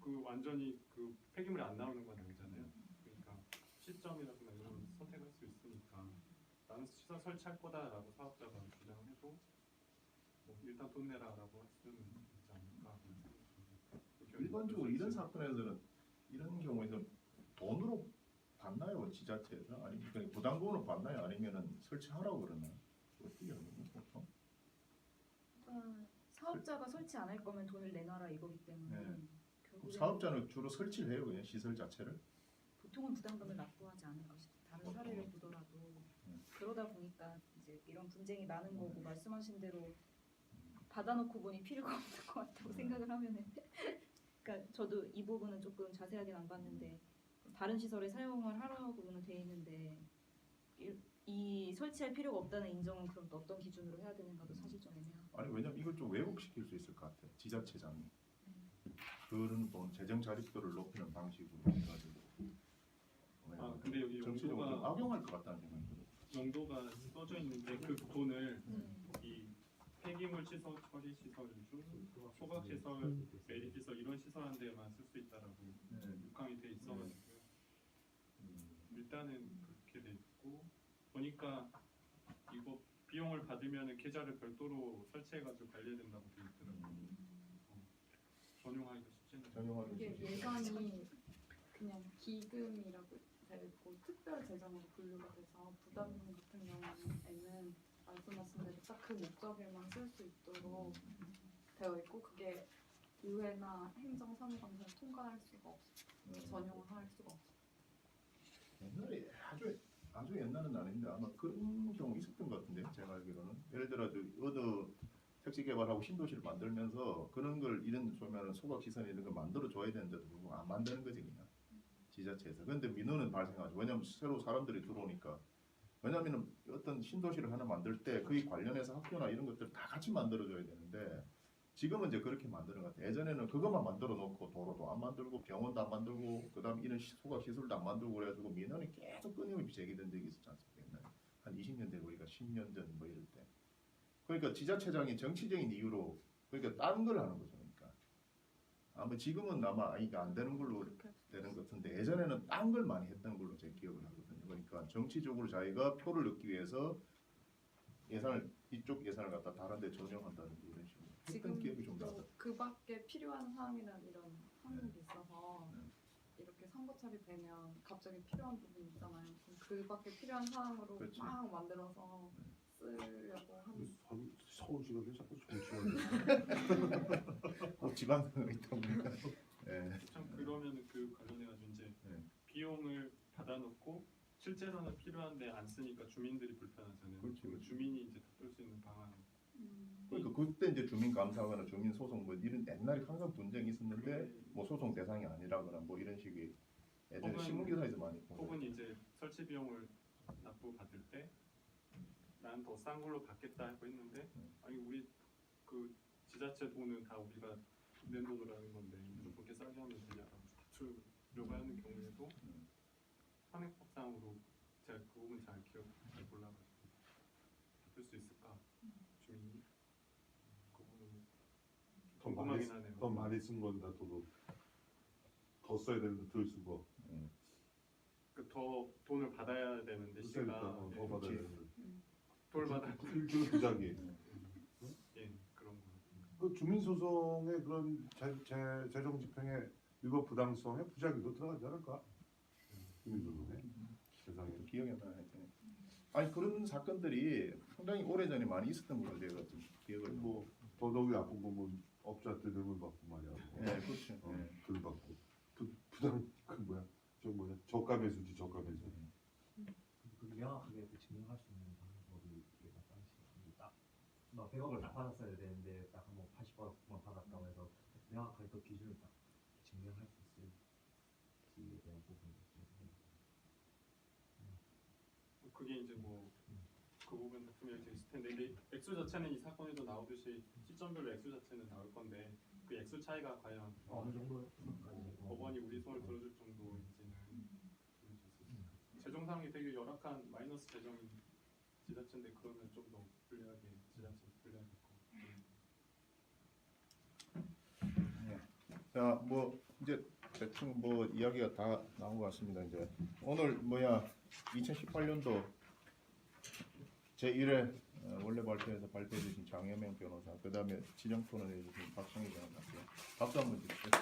그 완전히 그 폐기물이 안 나오는 건 아니잖아요. 그러니까 시점이라든가 이런 걸 선택할 수 있으니까 나는 시설 설치할 거다라고 사업자가 주장을 해도 뭐 일단 돈 내라라고 할 수는 있지 않을까 그런 생각이 듭니다. 일반적으로 이런 사건에서는 이런 경우에는 돈으로 받나요 지자체에서 아니면 그냥 부담금으로 받나요 아니면은 설치하라고 그러나요? 어떻게 하는 거예요 보통? 사업자가 설치 안 할 거면 돈을 내놔라 이거기 때문에 네. 그럼 결국에는 사업자는 주로 설치를 해요 그냥 시설 자체를? 보통은 부담금을 납부하지 않을 것이다. 다른 사례를 보더라도 그러다 보니까 이제 이런 분쟁이 많은 거고 말씀하신 대로 받아놓고 보니 필요가 없는 것 같다고 생각을 하면은 그러니까 저도 이 부분은 조금 자세하게는 안 봤는데 다른 시설에 사용을 하라고는 돼 있는데 이 설치할 필요가 없다는 인정은 그럼 또 어떤 기준으로 해야 되는가도 사실 좀 애매하고. 아니 왜냐면 이걸 좀 왜곡시킬 수 있을 것 같아 지자체장이 그런 뭐 재정 자립도를 높이는 방식으로 해가지고 근데 여기 정치적으로 좀 용도가 악용할 것 같다는 생각이 들어요. 용도가 써져 있는데 그 돈을 이 폐기물 시설 처리 시설 중 소각 시설, 매립 시설 이런 시설한 데만 쓸 수 있다라고 육항이 돼 있어가지고요. 일단은 그렇게 돼 있고 보니까 이거 비용을 받으면 계좌를 별도로 설치해가지고 관리해야 된다고 돼 있더라고요. 전용하기가 쉽지는 않아요. 이게 예산이 그냥 기금이라고 되어 있고 특별 재정으로 분류가 돼서 부담금 같은 경우에는 말씀하신 대로 딱 그 목적에만 쓸 수 있도록 되어 있고 그게 의회나 행정사무감사를 통과할 수가 없어 전용을 할 수가 없어. 옛날에 아주 옛날은 아닌데 아마 그런 경우 있었던 것 같은데 제가 알기로는 예를 들어 어느 택지 개발하고 신도시를 만들면서 그런 걸 이런 소면은 소각 시설 이런 걸 만들어 줘야 되는데도 불구하고 안 만드는 거지 그냥 지자체에서. 그런데 민원은 발생하죠. 왜냐하면 새로 사람들이 들어오니까. 왜냐하면 어떤 신도시를 하나 만들 때 거기 관련해서 학교나 이런 것들 다 같이 만들어 줘야 되는데 지금은 이제 그렇게 만드는 것 같아요. 예전에는 그것만 만들어 놓고 도로도 안 만들고 병원도 안 만들고 그다음 이런 소각 시설도 안 만들고 그래가지고 민원이 계속 끊임없이 제기된 적이 있었지 않습니까? 옛날에 한 20년 되고 우리가 10년 전 뭐 이럴 때. 그러니까 지자체장이 정치적인 이유로 그러니까 다른 걸 하는 거죠. 그러니까 아마 지금은 아마 이게 안 되는 걸로 되는 것 같은데 예전에는 딴 걸 많이 했던 걸로 제 기억을 하거든요. 그러니까 정치적으로 자기가 표를 얻기 위해서 예산을 이쪽 예산을 갖다 다른 데 전용한다든지 이런 식으로 했던 기억이 좀 나요. 지금도 그 밖에 필요한 사항이나 이런 항목이 있어서 이렇게 선거 처리되면 갑자기 필요한 부분이 있잖아요. 그럼 그 밖에 필요한 사항으로 그렇지. 막 만들어서 쓰려고 하는. 서울시가 왜 자꾸 정치하는 지방선거 있다 보니까 참 그러면 그 관련해가지고 이제 비용을 받아놓고 실제로는 필요한데 안 쓰니까 주민들이 불편하잖아요. 그렇죠. 그 주민이 이제 다툴 수 있는 방안 그러니까 그때 이제 주민감사거나 주민소송 뭐 이런 옛날에 항상 분쟁이 있었는데 뭐 소송 대상이 아니라거나 뭐 이런 식의 예전에 혹은- 신문기사에서 많이 본 혹은 이제 설치 비용을 납부받을 때 난 더 싼 걸로 받겠다 하고 했는데 아니 우리 그 지자체 돈은 다 우리가 낸 돈으로 하는 건데 무조건 이렇게 싸게 하면 되냐라고 다투려고 하는 경우에도 탄핵법상으로 제가 그 부분 잘 몰라가지고 바꿀 수 있을까 주민이 그 부분은 더 많이 궁금하긴 하네요. 더 많이 쓴 건다 돈을 더 써야 되는데 덜 쓰고 더 돈을 받아야 되는데 그러니까 시가 더 받아야 그치. 되는데 돈을 받아 일종의 부작위. 예 그런 거. 그 주민소송의 그런 재정 집행의 위법 부당성에 부작위도 들어가지 않을까? 주민소송에 세상에. 기억이 안 나요. 아니 그런 사건들이 상당히 오래전에 많이 있었던 걸로 제가 좀 기억을 뭐 더더욱 나쁜 거면 업자한테 뇌물 받고 말이야. 예, 그렇죠. 예. 돈 받고 부당 그 뭐야 저 뭐냐 저가 매수지 저가 매수. 그 명확하게 그 증명할 수 있는 방법이 이게 딱 당시 딱뭐 100억을 딱 받았어야 되는데 딱 뭐 80억만 받았다고 해서 명확하게 그 기준을 딱 증명할 수 있을지에 대한 부분이 좀 그게 이제 뭐 그 부분 다툼이 되게 있을 텐데 근데 액수 자체는 이 사건에도 나오듯이 시점별로 액수 자체는 나올 건데 그 액수 차이가 과연 어느 정도 법원이 우리 손을 들어줄 정도인지는 좀 재정 상황이 되게 열악한 마이너스 재정인 지자체인데 그러면 좀 더 불리하게 지자체 불리하게 자, 뭐 이제 대충 뭐 이야기가 다 나온 것 같습니다. 이제 오늘 뭐야 2018년도 제1회 원래 발표에서 발표해 주신 장혜명 변호사, 그 다음에 지정 토론해 주신 박성희 변호사, 박수 한번 주시죠. 네.